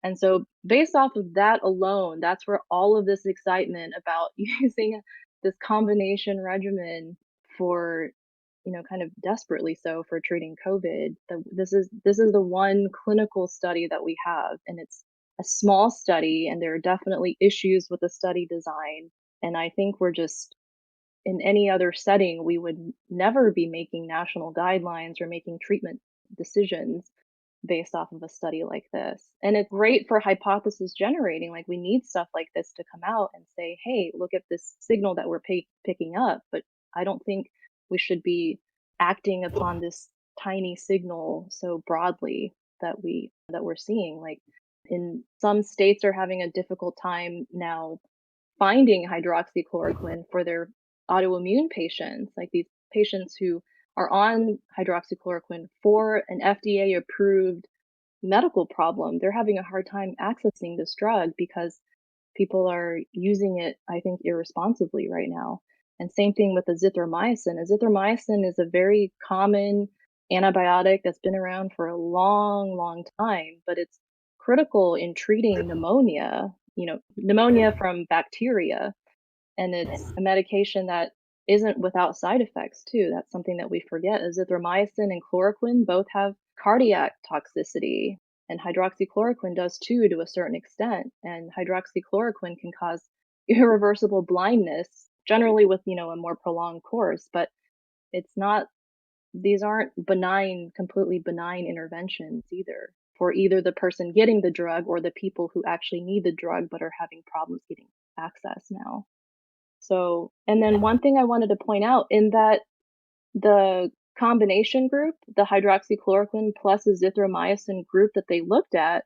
And so based off of that alone, that's where all of this excitement about using this combination regimen for, kind of desperately so for treating COVID. This is the one clinical study that we have, and it's a small study, and there are definitely issues with the study design. And I think we're just in any other setting, we would never be making national guidelines or making treatment decisions based off of a study like this. And it's great for hypothesis generating. Like, we need stuff like this to come out and say, hey, look at this signal that we're picking up. But I don't think we should be acting upon this tiny signal so broadly that we're seeing. Like, in some states are having a difficult time now finding hydroxychloroquine for their autoimmune patients, like these patients who are on hydroxychloroquine for an FDA approved medical problem. They're having a hard time accessing this drug because people are using it, I think, irresponsibly right now. And same thing with azithromycin. Azithromycin is a very common antibiotic that's been around for a long, long time, but it's critical in treating pneumonia, pneumonia from bacteria. And it's a medication that isn't without side effects too. That's something that we forget. Azithromycin and chloroquine both have cardiac toxicity, and hydroxychloroquine does too to a certain extent. And hydroxychloroquine can cause irreversible blindness, generally with, a more prolonged course, but it's not these aren't completely benign interventions either for either the person getting the drug or the people who actually need the drug but are having problems getting access now. So, and then one thing I wanted to point out in that the combination group, the hydroxychloroquine plus azithromycin group that they looked at,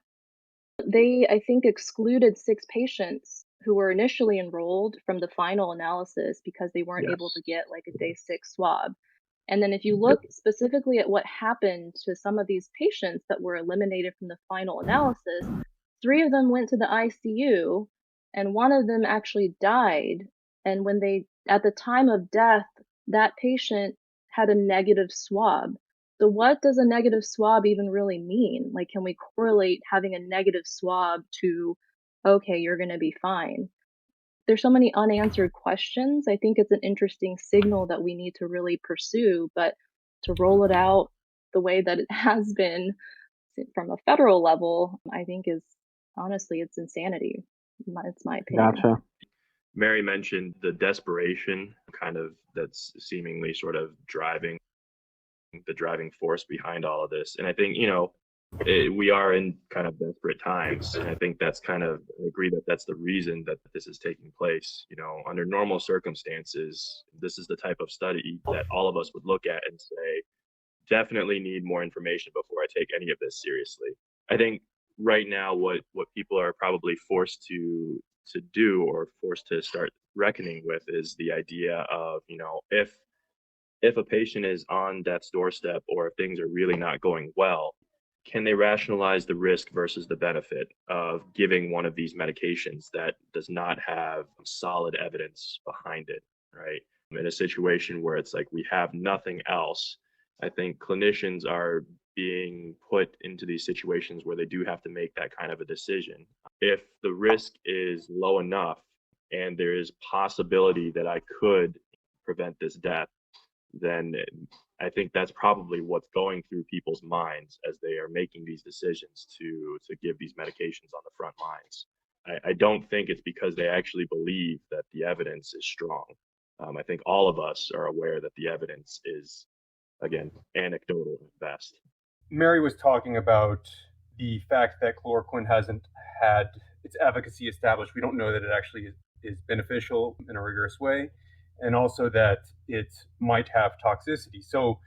they, I think, excluded 6 patients who were initially enrolled from the final analysis because they weren't able to get like a day 6 swab. And then if you look specifically at what happened to some of these patients that were eliminated from the final analysis, 3 of them went to the ICU and 1 of them actually died. And at the time of death, that patient had a negative swab. So what does a negative swab even really mean? Like, can we correlate having a negative swab to, okay, you're going to be fine? There's so many unanswered questions. I think it's an interesting signal that we need to really pursue, but to roll it out the way that it has been from a federal level, I think is honestly, it's insanity. It's my opinion. Gotcha. Mary mentioned the desperation kind of that's seemingly sort of driving force behind all of this. And I think, we are in kind of desperate times. And I think I agree that that's the reason that this is taking place. Under normal circumstances, this is the type of study that all of us would look at and say, definitely need more information before I take any of this seriously. I think right now what people are probably forced to do or forced to start reckoning with is the idea of, if a patient is on death's doorstep or if things are really not going well, can they rationalize the risk versus the benefit of giving one of these medications that does not have solid evidence behind it, right? In a situation where it's like we have nothing else, I think clinicians are being put into these situations where they do have to make that kind of a decision. If the risk is low enough and there is possibility that I could prevent this death, then I think that's probably what's going through people's minds as they are making these decisions to give these medications on the front lines. I don't think it's because they actually believe that the evidence is strong. I think all of us are aware that the evidence is, again, anecdotal at best. Mary was talking about the fact that chloroquine hasn't had its efficacy established. We don't know that it actually is beneficial in a rigorous way, and also that it might have toxicity. So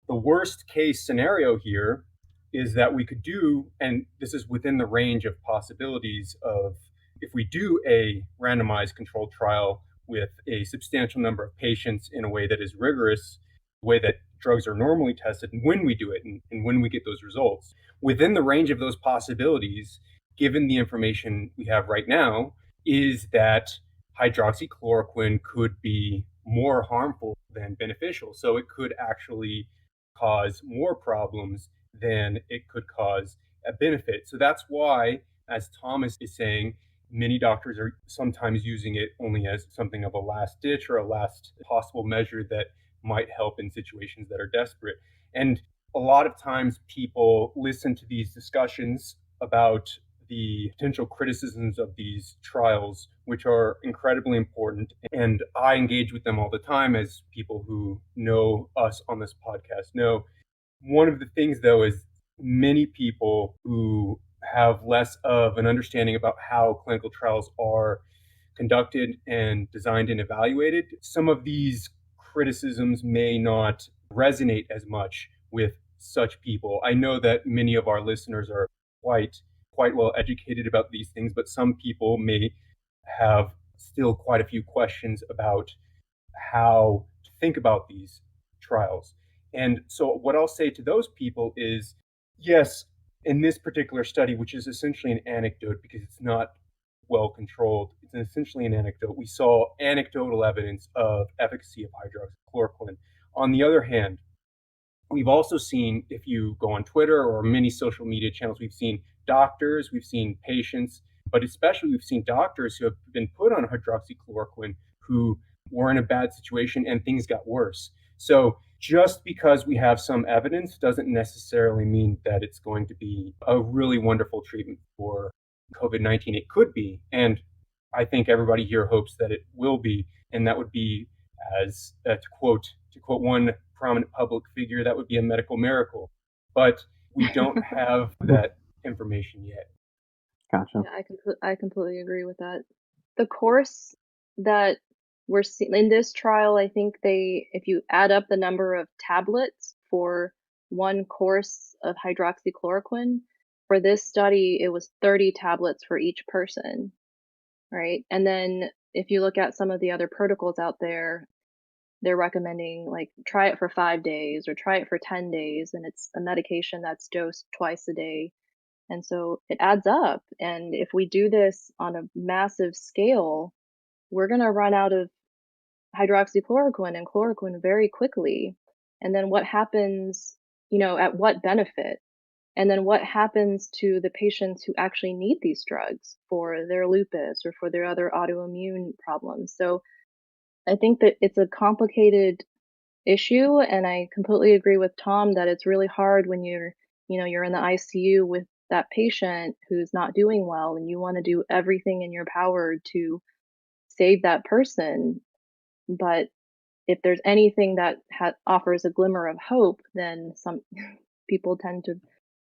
the worst case scenario here is that we could do, and this is within the range of possibilities of, if we do a randomized controlled trial with a substantial number of patients in a way that is rigorous, the way that drugs are normally tested, and when we do it and when we get those results, within the range of those possibilities, given the information we have right now, is that hydroxychloroquine could be more harmful than beneficial. So it could actually cause more problems than it could cause a benefit. So that's why, as Thomas is saying, many doctors are sometimes using it only as something of a last ditch or a last possible measure that might help in situations that are desperate. And a lot of times people listen to these discussions about the potential criticisms of these trials, which are incredibly important. And I engage with them all the time, as people who know us on this podcast know. One of the things, though, is many people who have less of an understanding about how clinical trials are conducted and designed and evaluated, some of these criticisms may not resonate as much with such people. I know that many of our listeners are quite well educated about these things, but some people may have still quite a few questions about how to think about these trials. And so what I'll say to those people is, yes, in this particular study, which is essentially an anecdote because it's not well controlled, it's essentially an anecdote. We saw anecdotal evidence of efficacy of hydroxychloroquine. On the other hand, we've also seen, if you go on Twitter or many social media channels, we've seen doctors, we've seen patients, but especially we've seen doctors who have been put on hydroxychloroquine who were in a bad situation and things got worse. So just because we have some evidence doesn't necessarily mean that it's going to be a really wonderful treatment for COVID-19. It could be, and I think everybody here hopes that it will be, and that would be, as to quote one prominent public figure, that would be a medical miracle. But we don't have that information yet. Gotcha. Yeah, I completely agree with that. The course that we're seeing in this trial, I think if you add up the number of tablets for one course of hydroxychloroquine, for this study, it was 30 tablets for each person, right? And then if you look at some of the other protocols out there, they're recommending like try it for 5 days or try it for 10 days, and it's a medication that's dosed twice a day. And so it adds up. And if we do this on a massive scale, we're going to run out of hydroxychloroquine and chloroquine very quickly. And then what happens, at what benefit? And then what happens to the patients who actually need these drugs for their lupus or for their other autoimmune problems? So I think that it's a complicated issue, and I completely agree with Tom that it's really hard when you're in the ICU with that patient who's not doing well and you want to do everything in your power to save that person. But if there's anything that offers a glimmer of hope, then some people tend to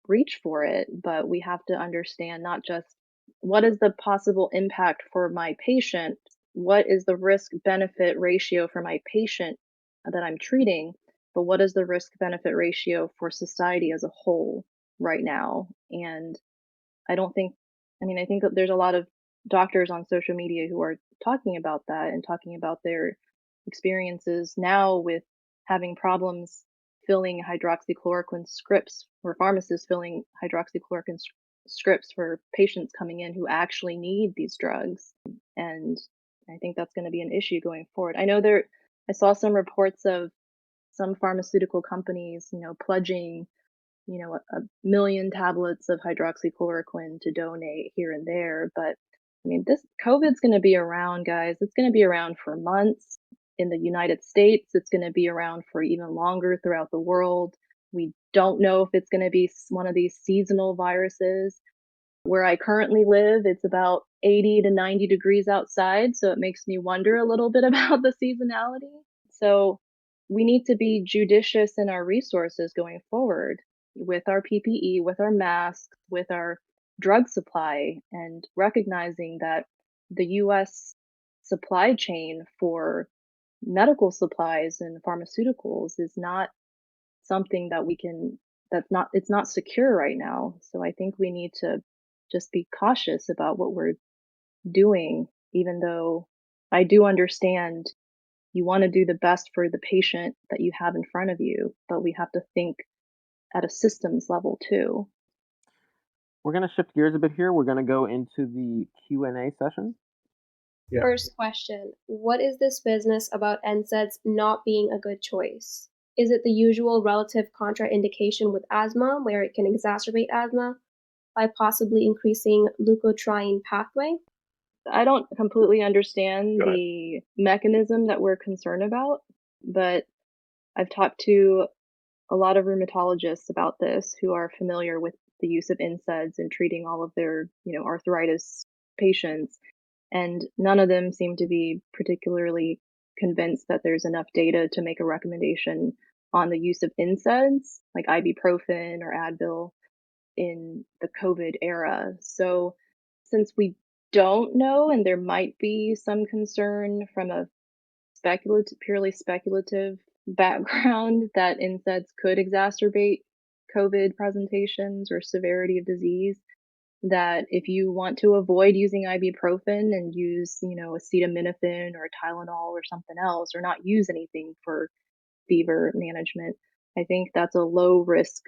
reach for it. But we have to understand not just what is the possible impact for my patient, what is the risk benefit ratio for my patient that I'm treating, but what is the risk benefit ratio for society as a whole right now? And I think that there's a lot of doctors on social media who are talking about that and talking about their experiences now with having problems filling hydroxychloroquine scripts, or pharmacists filling hydroxychloroquine scripts for patients coming in who actually need these drugs. And I think that's going to be an issue going forward. I saw some reports of some pharmaceutical companies, pledging, 1 million tablets of hydroxychloroquine to donate here and there. But this COVID's going to be around, guys. It's going to be around for months. In the United States, it's going to be around for even longer throughout the world. We don't know if it's going to be one of these seasonal viruses. Where I currently live, it's about 80 to 90 degrees outside, so it makes me wonder a little bit about the seasonality. So we need to be judicious in our resources going forward with our PPE, with our masks, with our drug supply, and recognizing that the U.S. supply chain for medical supplies and pharmaceuticals is not something that it's not secure right now. So I think we need to just be cautious about what we're doing, even though I do understand you want to do the best for the patient that you have in front of you, but we have to think at a systems level too. We're going to shift gears a bit here. We're going to go into the Q&A session. Yeah. First question, what is this business about NSAIDs not being a good choice? Is it the usual relative contraindication with asthma, where it can exacerbate asthma by possibly increasing leukotriene pathway? I don't completely understand the mechanism that we're concerned about, but I've talked to a lot of rheumatologists about this who are familiar with the use of NSAIDs in treating all of their, arthritis patients. And none of them seem to be particularly convinced that there's enough data to make a recommendation on the use of NSAIDs, like ibuprofen or Advil, in the COVID era. So, since we don't know, and there might be some concern from a purely speculative background that NSAIDs could exacerbate COVID presentations or severity of disease, that if you want to avoid using ibuprofen and use, acetaminophen or Tylenol or something else, or not use anything for fever management, I think that's a low risk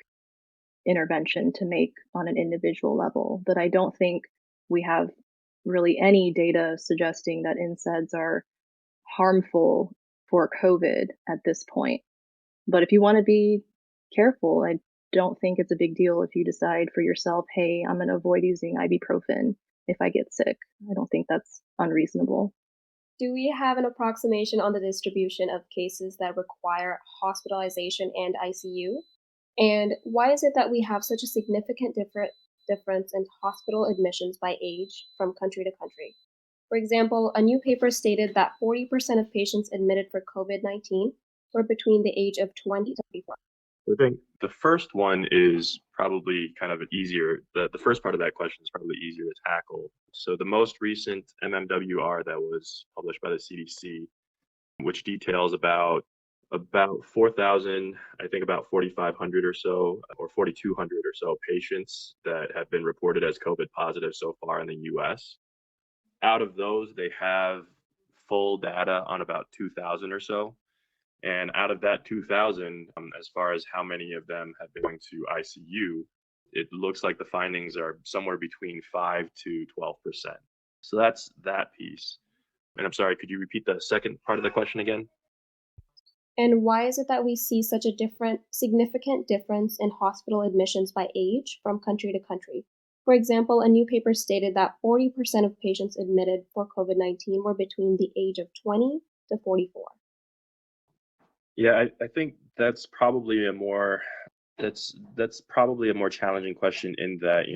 intervention to make on an individual level. But I don't think we have really any data suggesting that NSAIDs are harmful for COVID at this point. But if you want to be careful, I don't think it's a big deal if you decide for yourself, hey, I'm going to avoid using ibuprofen if I get sick. I don't think that's unreasonable. Do we have an approximation on the distribution of cases that require hospitalization and ICU? And why is it that we have such a significant difference in hospital admissions by age from country to country? For example, a new paper stated that 40% of patients admitted for COVID-19 were between the age of 20 to 34. I think the first one is probably kind of an easier, the first part of that question is probably easier to tackle. So the most recent MMWR that was published by the CDC, which details about 4,000, I think about 4,500 or so, or 4,200 or so patients that have been reported as COVID positive so far in the US. Out of those, they have full data on about 2,000 or so. And out of that 2,000, as far as how many of them have been going to ICU, it looks like the findings are somewhere between 5 to 12%. So that's that piece. And I'm sorry, could you repeat the second part of the question again? And why is it that we see such a significant difference in hospital admissions by age from country to country? For example, a new paper stated that 40% of patients admitted for COVID-19 were between the age of 20 to 44. Yeah, I think that's probably a more challenging question in that,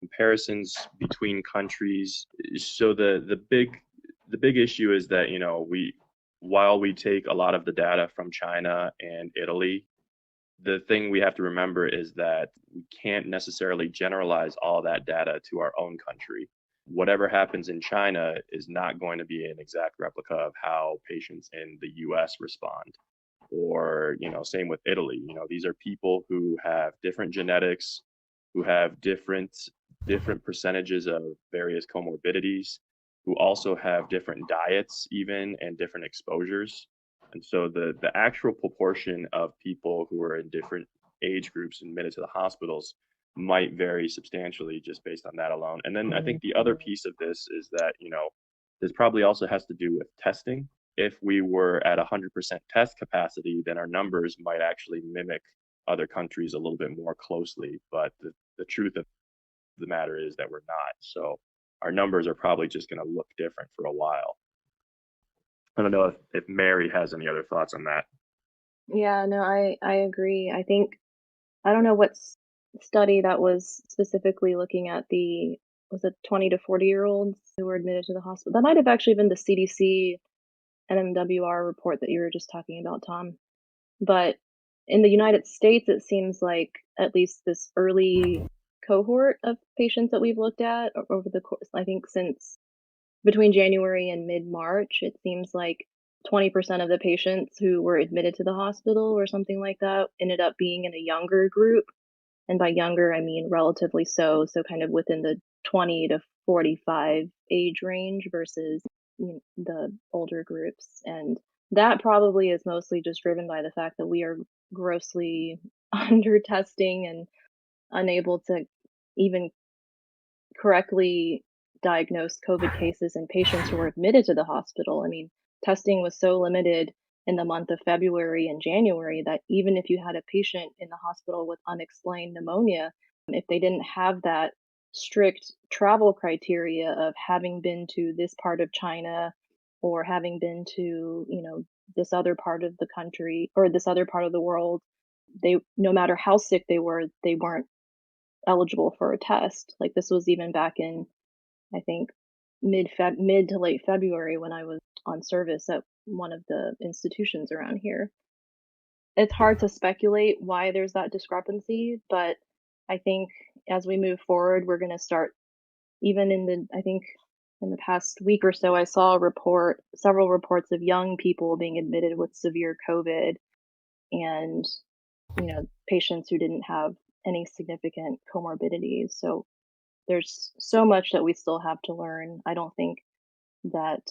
comparisons between countries. So the big issue is that, while we take a lot of the data from China and Italy, the thing we have to remember is that we can't necessarily generalize all that data to our own country. Whatever happens in China is not going to be an exact replica of how patients in the US respond. Or, same with Italy. These are people who have different genetics, who have different percentages of various comorbidities, who also have different diets even and different exposures. And so the actual proportion of people who are in different age groups admitted to the hospitals might vary substantially just based on that alone. And then I think the other piece of this is that, this probably also has to do with testing. If we were at 100% test capacity, then our numbers might actually mimic other countries a little bit more closely. But the truth of the matter is that we're not. So our numbers are probably just going to look different for a while. I don't know if Mary has any other thoughts on that. Yeah, no, I agree. I don't know what study that was specifically looking at was it 20 to 40-year-olds who were admitted to the hospital? That might have actually been the CDC NMWR report that you were just talking about, Tom. But in the United States, it seems like at least this early cohort of patients that we've looked at over the course, I think since between January and mid-March, it seems like 20% of the patients who were admitted to the hospital or something like that ended up being in a younger group. And by younger, I mean relatively so kind of within the 20 to 45 age range versus the older groups. And that probably is mostly just driven by the fact that we are grossly under testing and unable to even correctly diagnose COVID cases in patients who were admitted to the hospital. I mean, testing was so limited in the month of February and January that even if you had a patient in the hospital with unexplained pneumonia, if they didn't have that strict travel criteria of having been to this part of China or having been to, this other part of the country or this other part of the world, no matter how sick they were, they weren't eligible for a test. Like this was even back in, I think, mid to late February when I was on service at one of the institutions around here. It's hard to speculate why there's that discrepancy, but I think as we move forward, we're going to start even I think in the past week or so, I saw several reports of young people being admitted with severe COVID and, patients who didn't have any significant comorbidities. So there's so much that we still have to learn. I don't think that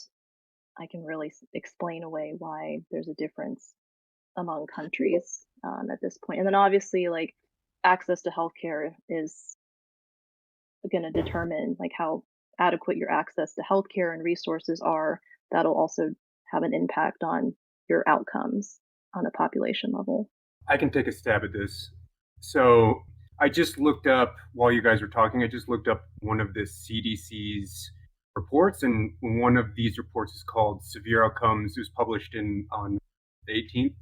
I can really explain away why there's a difference among countries at this point. And then obviously, like, access to healthcare is going to determine like how adequate your access to healthcare and resources are. That'll also have an impact on your outcomes on a population level. I can take a stab at this. So I just looked up, while you guys were talking, I just looked up one of the CDC's reports, and one of these reports is called Severe Outcomes. It was published on the 18th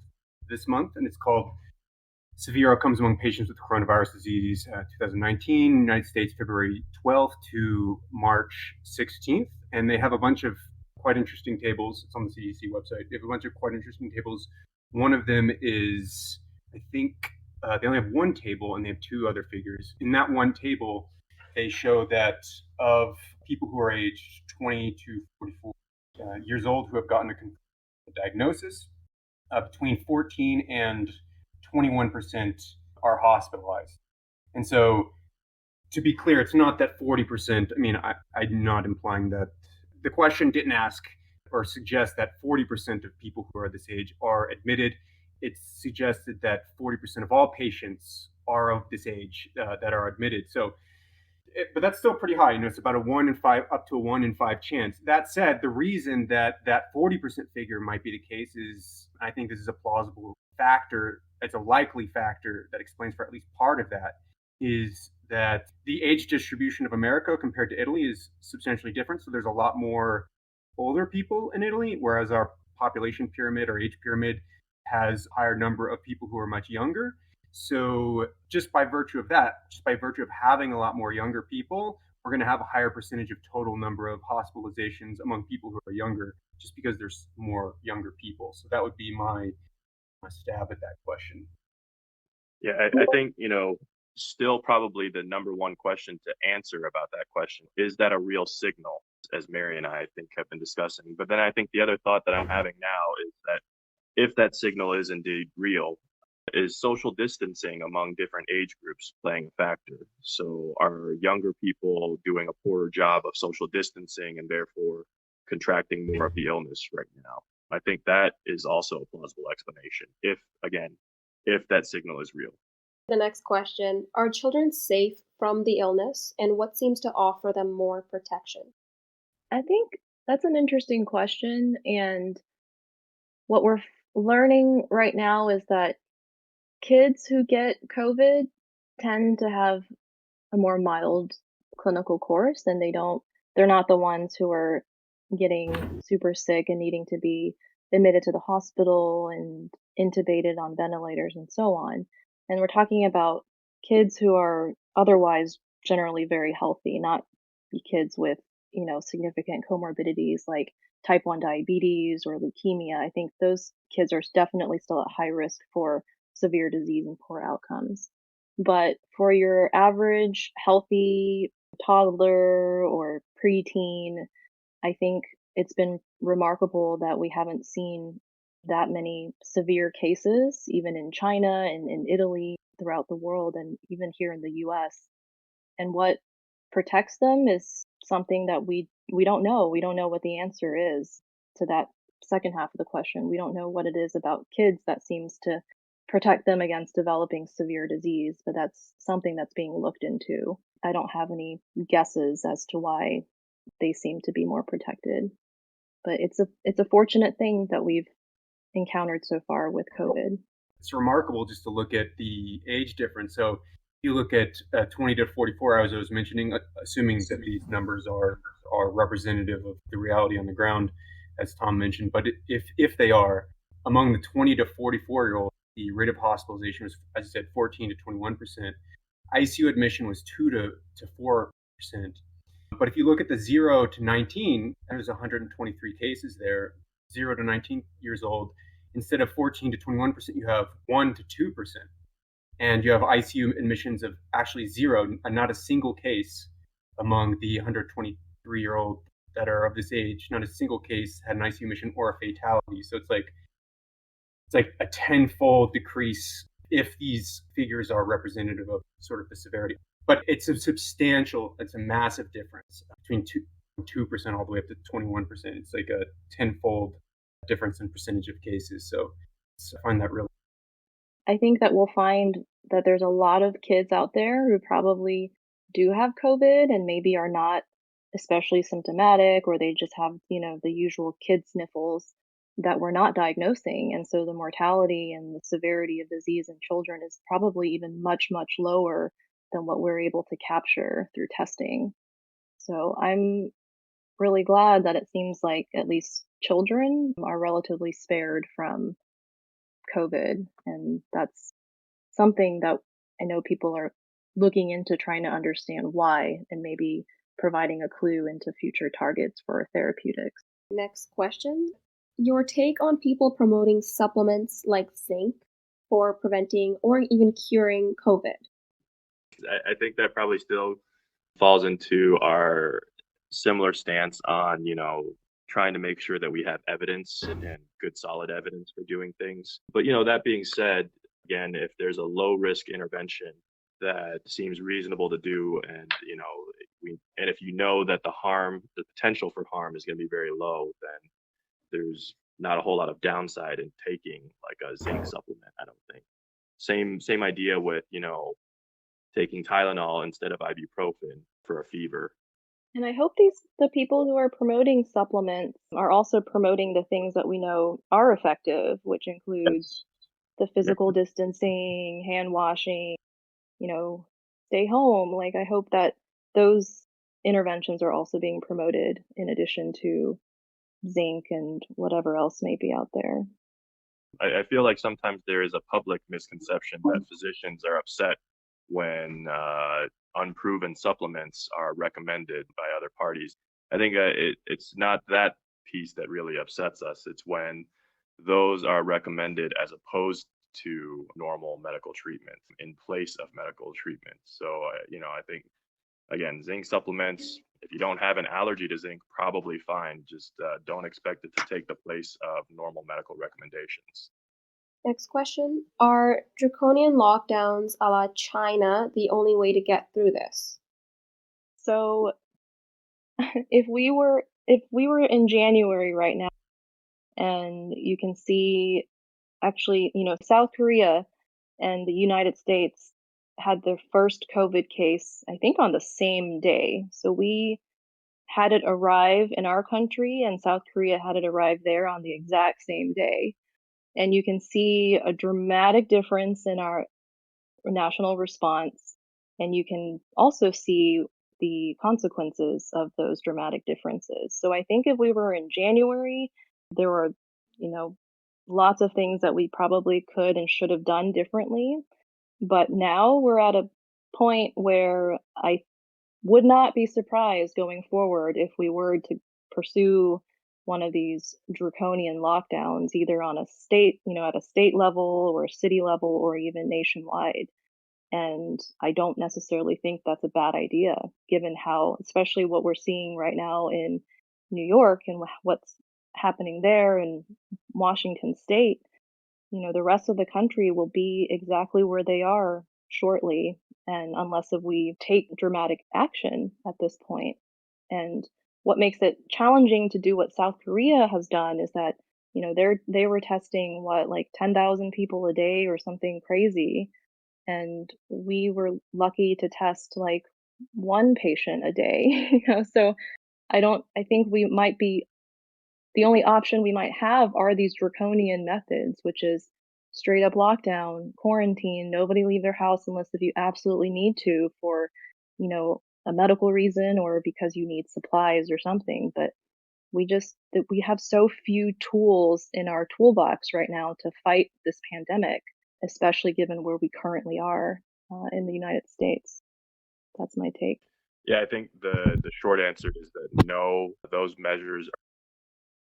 this month, and it's called Severe Outcomes Among Patients with Coronavirus Disease, 2019, United States, February 12th to March 16th. And they have a bunch of quite interesting tables. It's on the CDC website. They have a bunch of quite interesting tables. One of them is, I think, they only have one table and they have two other figures. In that one table, they show that of people who are aged 20 to 44 years old who have gotten a diagnosis, between 14 and 21% are hospitalized. And so, to be clear, it's not that 40%, I'm not implying that. The question didn't ask or suggest that 40% of people who are this age are admitted. It suggested that 40% of all patients are of this age that are admitted. So, but that's still pretty high. It's about a 1 in 5, up to a 1 in 5 chance. That said, the reason that 40% figure might be the case is, I think this is a plausible factor. It's a likely factor that explains for at least part of that, is that the age distribution of America compared to Italy is substantially different. So there's a lot more older people in Italy, whereas our population pyramid or age pyramid has a higher number of people who are much younger. So just by virtue of that, just by virtue of having a lot more younger people, we're going to have a higher percentage of total number of hospitalizations among people who are younger, just because there's more younger people. So that would be my stab at that question. Yeah, I think, still probably the number one question to answer about that question is that a real signal, as Mary and I think have been discussing. But then I think the other thought that I'm having now is that if that signal is indeed real, is social distancing among different age groups playing a factor? So are younger people doing a poorer job of social distancing and therefore contracting more of the illness right now? I think that is also a plausible explanation, if that signal is real. The next question, are children safe from the illness, and what seems to offer them more protection? I think that's an interesting question, and what we're learning right now is that kids who get COVID tend to have a more mild clinical course, and they're not the ones who are getting super sick and needing to be admitted to the hospital and intubated on ventilators and so on. And we're talking about kids who are otherwise generally very healthy, not kids with, significant comorbidities like type 1 diabetes or leukemia. I think those kids are definitely still at high risk for severe disease and poor outcomes. But for your average healthy toddler or preteen, I think it's been remarkable that we haven't seen that many severe cases, even in China and in Italy, throughout the world, and even here in the US. And what protects them is something that we don't know. We don't know what the answer is to that second half of the question. We don't know what it is about kids that seems to protect them against developing severe disease, but that's something that's being looked into. I don't have any guesses as to why they seem to be more protected. But it's a fortunate thing that we've encountered so far with COVID. It's remarkable just to look at the age difference. So if you look at 20 to 44, as I was mentioning, assuming that these numbers are representative of the reality on the ground, as Tom mentioned, but if they are, among the 20 to 44-year-olds, the rate of hospitalization was, as I said, 14 to 21%. ICU admission was 2 to 4%. But if you look at the 0 to 19, there's 123 cases there, 0 to 19 years old. Instead of 14 to 21%, you have 1 to 2%. And you have ICU admissions of actually 0, not a single case among the 123-year-old that are of this age. Not a single case had an ICU admission or a fatality. So it's like a tenfold decrease if these figures are representative of sort of the severity. But it's a massive difference between 2% all the way up to 21%. It's like a tenfold difference in percentage of cases. So I find that really. I think that we'll find that there's a lot of kids out there who probably do have COVID and maybe are not especially symptomatic, or they just have, the usual kid sniffles that we're not diagnosing. And so the mortality and the severity of disease in children is probably even much, much lower than what we're able to capture through testing. So I'm really glad that it seems like at least children are relatively spared from COVID. And that's something that I know people are looking into, trying to understand why, and maybe providing a clue into future targets for therapeutics. Next question. Your take on people promoting supplements like zinc for preventing or even curing COVID? I think that probably still falls into our similar stance on, trying to make sure that we have evidence and good solid evidence for doing things. But, that being said, again, if there's a low risk intervention that seems reasonable to do, and, and if you know that the potential for harm is going to be very low, then there's not a whole lot of downside in taking like a zinc supplement, I don't think. Same idea with, taking Tylenol instead of ibuprofen for a fever. And I hope the people who are promoting supplements are also promoting the things that we know are effective, which includes the physical distancing, hand washing, stay home. Like, I hope that those interventions are also being promoted in addition to zinc and whatever else may be out there. I feel like sometimes there is a public misconception that physicians are upset when unproven supplements are recommended by other parties. I think it's not that piece that really upsets us. It's when those are recommended as opposed to normal medical treatment in place of medical treatment. So, I think, again, zinc supplements, if you don't have an allergy to zinc, probably fine. Just don't expect it to take the place of normal medical recommendations. Next question. Are draconian lockdowns a la China the only way to get through this? So if we were in January right now, and you can see actually, South Korea and the United States had their first COVID case, I think, on the same day. So we had it arrive in our country, and South Korea had it arrive there on the exact same day. And you can see a dramatic difference in our national response. And you can also see the consequences of those dramatic differences. So I think if we were in January, there were, lots of things that we probably could and should have done differently. But now we're at a point where I would not be surprised going forward if we were to pursue one of these draconian lockdowns, either on a state, at a state level or a city level or even nationwide. And I don't necessarily think that's a bad idea, given how, especially what we're seeing right now in New York and what's happening there in Washington State. The rest of the country will be exactly where they are shortly, and unless if we take dramatic action at this point. And what makes it challenging to do what South Korea has done is that, they were testing like 10,000 people a day or something crazy. And we were lucky to test like one patient a day. So I think we might be, the only option we might have are these draconian methods, which is straight up lockdown, quarantine, nobody leave their house unless if you absolutely need to for, a medical reason or because you need supplies or something. But we have so few tools in our toolbox right now to fight this pandemic, especially given where we currently are. in the United States. That's my take. Yeah, I think the short answer is that no, those measures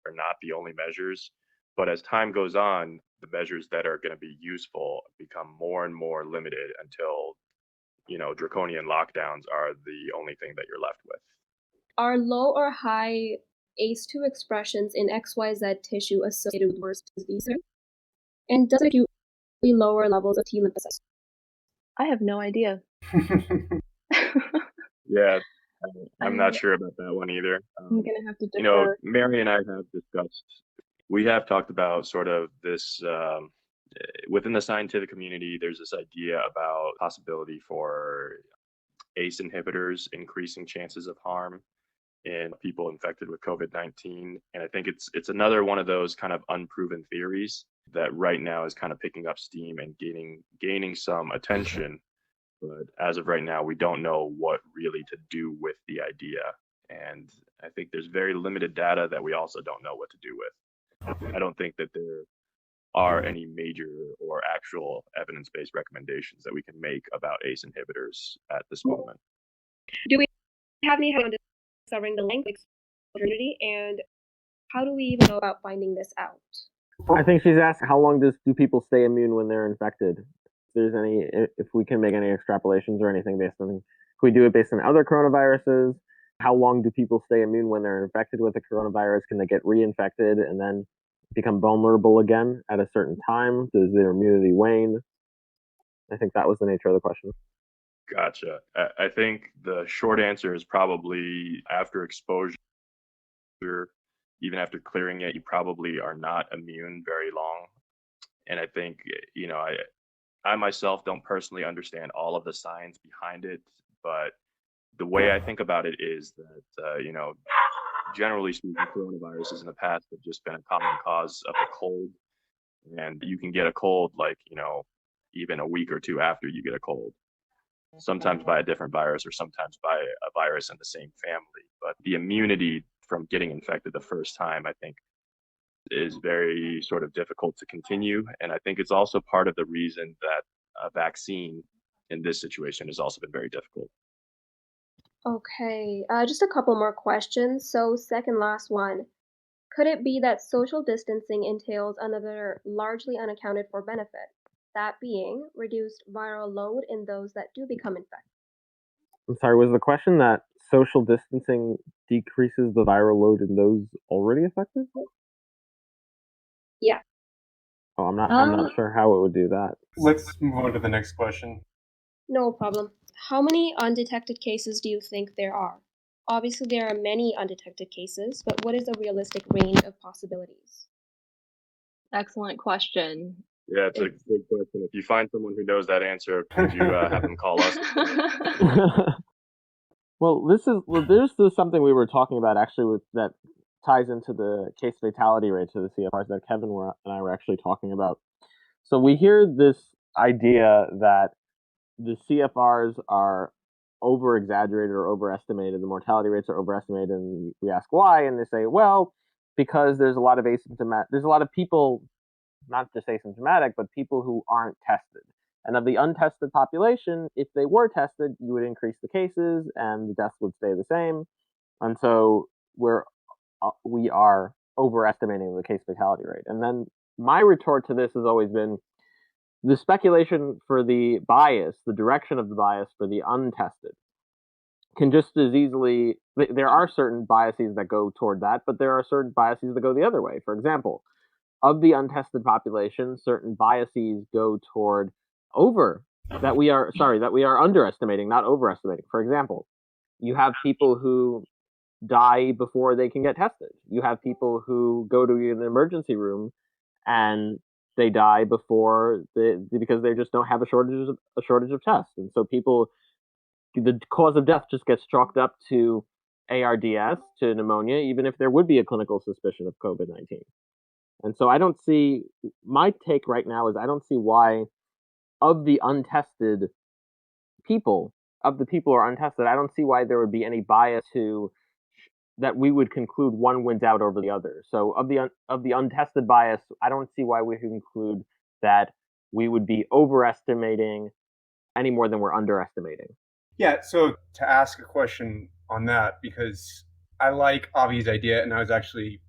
are not the only measures. But as time goes on, the measures that are going to be useful become more and more limited until, draconian lockdowns are the only thing that you're left with. Are low or high ACE2 expressions in XYZ tissue associated with worse disease? And does it do lower levels of T lymphocytes? I have no idea. Yeah, I'm not sure about that one either. I'm gonna have to defer. Mary and I have discussed, we have talked about sort of this, within the scientific community, there's this idea about possibility for ACE inhibitors increasing chances of harm in people infected with COVID-19. And I think it's another one of those kind of unproven theories that right now is kind of picking up steam and gaining some attention. But as of right now, we don't know what really to do with the idea. And I think there's very limited data that we also don't know what to do with. I don't think that there are any major or actual evidence-based recommendations that we can make about ACE inhibitors at this moment. Do we have any help on discovering the length of exposure, and how do we even go about finding this out? I think she's asked how long do people stay immune when they're infected? If we can make any extrapolations or anything based on, can we do it based on other coronaviruses? How long do people stay immune when they're infected with the coronavirus? Can they get reinfected and then become vulnerable again at a certain time? Does their immunity wane? I think that was the nature of the question. Gotcha. I think the short answer is probably after exposure, even after clearing it, you probably are not immune very long. And I think, I myself don't personally understand all of the science behind it, but the way I think about it is that, generally speaking, coronaviruses in the past have just been a common cause of the cold. And you can get a cold even a week or two after you get a cold, sometimes by a different virus or sometimes by a virus in the same family. But the immunity from getting infected the first time, I think, is very sort of difficult to continue. And I think it's also part of the reason that a vaccine in this situation has also been very difficult. Okay, just a couple more questions. So, second last one. Could it be that social distancing entails another largely unaccounted for benefit, that being reduced viral load in those that do become infected? I'm sorry, was the question that social distancing decreases the viral load in those already affected? Yeah. Oh, I'm not sure how it would do that. Let's move on to the next question. No problem. How many undetected cases do you think there are? Obviously, there are many undetected cases, but what is a realistic range of possibilities? Excellent question. Yeah, it's a good question. If you find someone who knows that answer, could you have them call us? Well, this is something we were talking about actually that ties into the case fatality rates of the CFRs that Kevin and I were actually talking about. So we hear this idea that the CFRs are over-exaggerated or overestimated, the mortality rates are overestimated, and we ask why, and they say, well, because there's a lot of people, not just asymptomatic, but people who aren't tested. And of the untested population, if they were tested, you would increase the cases and the deaths would stay the same. And so we are overestimating the case fatality rate. And then my retort to this has always been the speculation for the bias, the direction of the bias for the untested can just as easily, there are certain biases that go toward that, but there are certain biases that go the other way. For example, of the untested population, certain biases go toward that we are underestimating, not overestimating. For example, you have people who die before they can get tested. You have people who go to an emergency room and they die because they just don't have a shortage of tests. And so the cause of death just gets chalked up to ARDS, to pneumonia, even if there would be a clinical suspicion of COVID-19. And so my take right now is I don't see why of the people who are untested, I don't see why there would be any bias that we would conclude one wins out over the other. So of the untested bias, I don't see why we could conclude that we would be overestimating any more than we're underestimating. Yeah, so to ask a question on that, because I like Avi's idea, and I was actually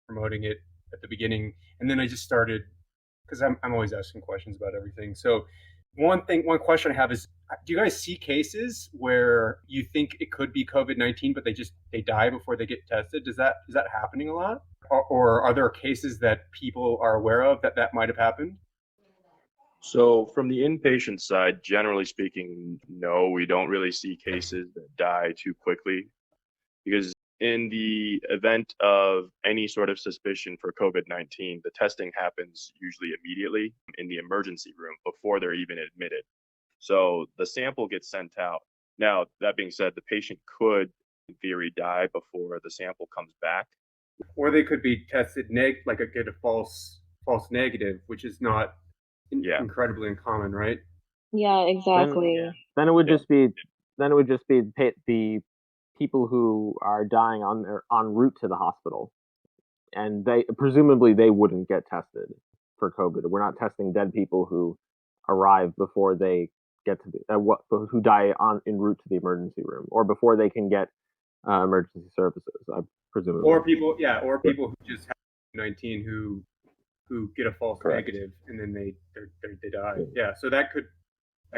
promoting it at the beginning, and then I just started, because I'm always asking questions about everything. So one question I have is, do you guys see cases where you think it could be COVID-19, but they die before they get tested? Is that happening a lot, or are there cases that people are aware of that might have happened? So, from the inpatient side, generally speaking, no, we don't really see cases that die too quickly because in the event of any sort of suspicion for COVID-19, the testing happens usually immediately in the emergency room before they're even admitted. So the sample gets sent out. Now, that being said, the patient could, in theory, die before the sample comes back. Or they could be tested get a false negative, which is not Yeah. incredibly uncommon, right? Yeah, exactly. Then it would Yeah. just be the people who are dying on their en route to the hospital, and they presumably they wouldn't get tested for COVID. We're not testing dead people who arrive before they get to who die en route to the emergency room or before they can get emergency services. Presumably, Or people who just have 19 who get a false Correct. negative and then they die. Yeah, so that could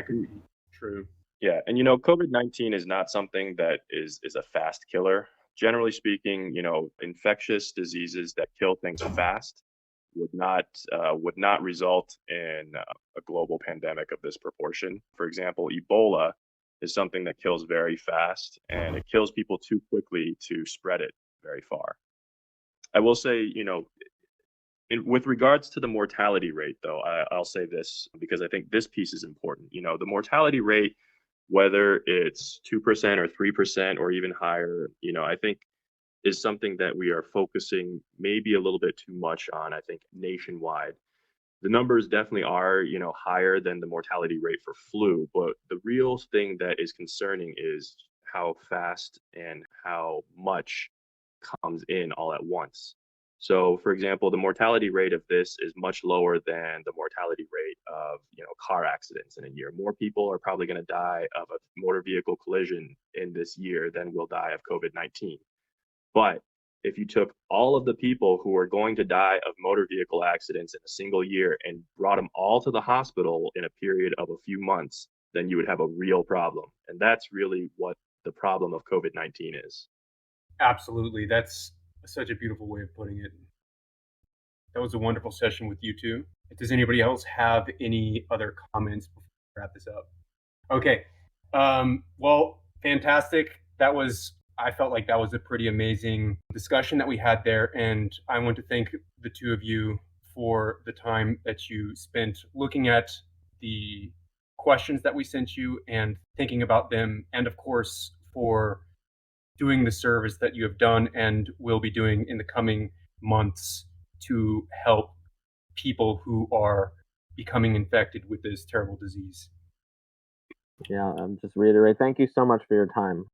be true. Yeah, and COVID-19 is not something that is a fast killer. Generally speaking, infectious diseases that kill things fast would not result in a global pandemic of this proportion. For example, Ebola is something that kills very fast, and it kills people too quickly to spread it very far. I will say, with regards to the mortality rate, though, I'll say this because I think this piece is important. The mortality rate, whether it's 2% or 3% or even higher, I think is something that we are focusing maybe a little bit too much on, I think, nationwide. The numbers definitely are, higher than the mortality rate for flu, but the real thing that is concerning is how fast and how much comes in all at once. So, for example, the mortality rate of this is much lower than the mortality rate of, car accidents in a year. More people are probably going to die of a motor vehicle collision in this year than will die of COVID-19. But if you took all of the people who are going to die of motor vehicle accidents in a single year and brought them all to the hospital in a period of a few months, then you would have a real problem. And that's really what the problem of COVID-19 is. Absolutely. That's such a beautiful way of putting it. That was a wonderful session with you two. Does anybody else have any other comments before we wrap this up? Okay. Well, fantastic. I felt like that was a pretty amazing discussion that we had there. And I want to thank the two of you for the time that you spent looking at the questions that we sent you and thinking about them. And of course, for doing the service that you have done and will be doing in the coming months to help people who are becoming infected with this terrible disease. Yeah, just reiterate. Thank you so much for your time.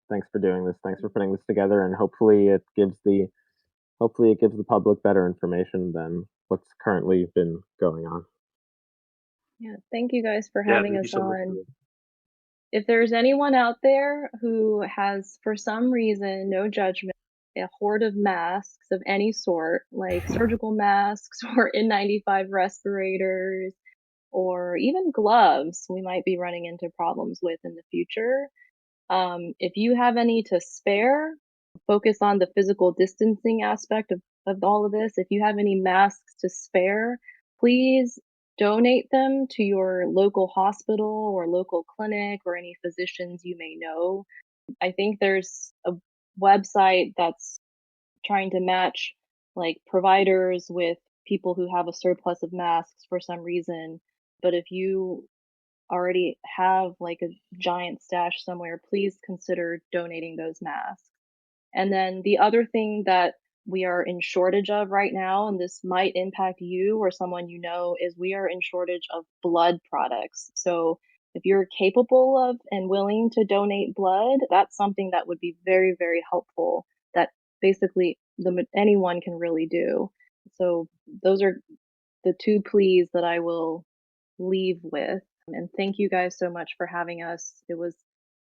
Thanks for doing this. Thanks for putting this together, and hopefully it gives the public better information than what's currently been going on. Yeah, thank you guys for Yeah, having thank you us so much. on. If there's anyone out there who has, for some reason, no judgment, a hoard of masks of any sort, like surgical masks or N95 respirators, or even gloves we might be running into problems with in the future. If you have any to spare, focus on the physical distancing aspect of all of this. If you have any masks to spare, please donate them to your local hospital or local clinic or any physicians you may know. I think there's a website that's trying to match like providers with people who have a surplus of masks for some reason. But if you already have like a giant stash somewhere, please consider donating those masks. And then the other thing that we are in shortage of right now, and this might impact you or someone you know, is we are in shortage of blood products. So if you're capable of and willing to donate blood, that's something that would be very, very helpful. That basically anyone can really do. So those are the two pleas that I will leave with. And thank you guys so much for having us. It was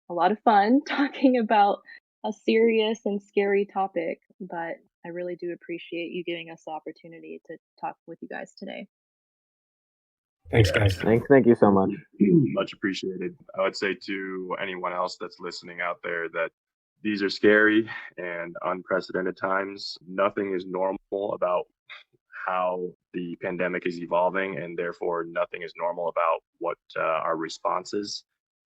a lot of fun talking about a serious and scary topic, but I really do appreciate you giving us the opportunity to talk with you guys today. Thanks, guys. Thank you so much. Much appreciated. I would say to anyone else that's listening out there that these are scary and unprecedented times. Nothing is normal about how the pandemic is evolving, and therefore nothing is normal about what our responses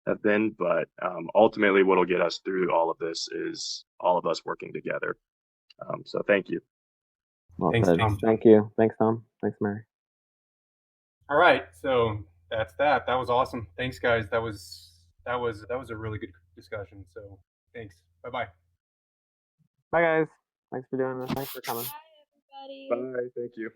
have been. But ultimately, what will get us through all of this is all of us working together. So thank you. Well Thanks, said. Tom. Thank you. Thanks, Tom. Thanks, Mary. All right, so that's that. That was awesome. Thanks, guys. That was a really good discussion. So thanks. Bye-bye. Bye, guys. Thanks for doing this. Thanks for coming. Bye, everybody. Bye. Thank you.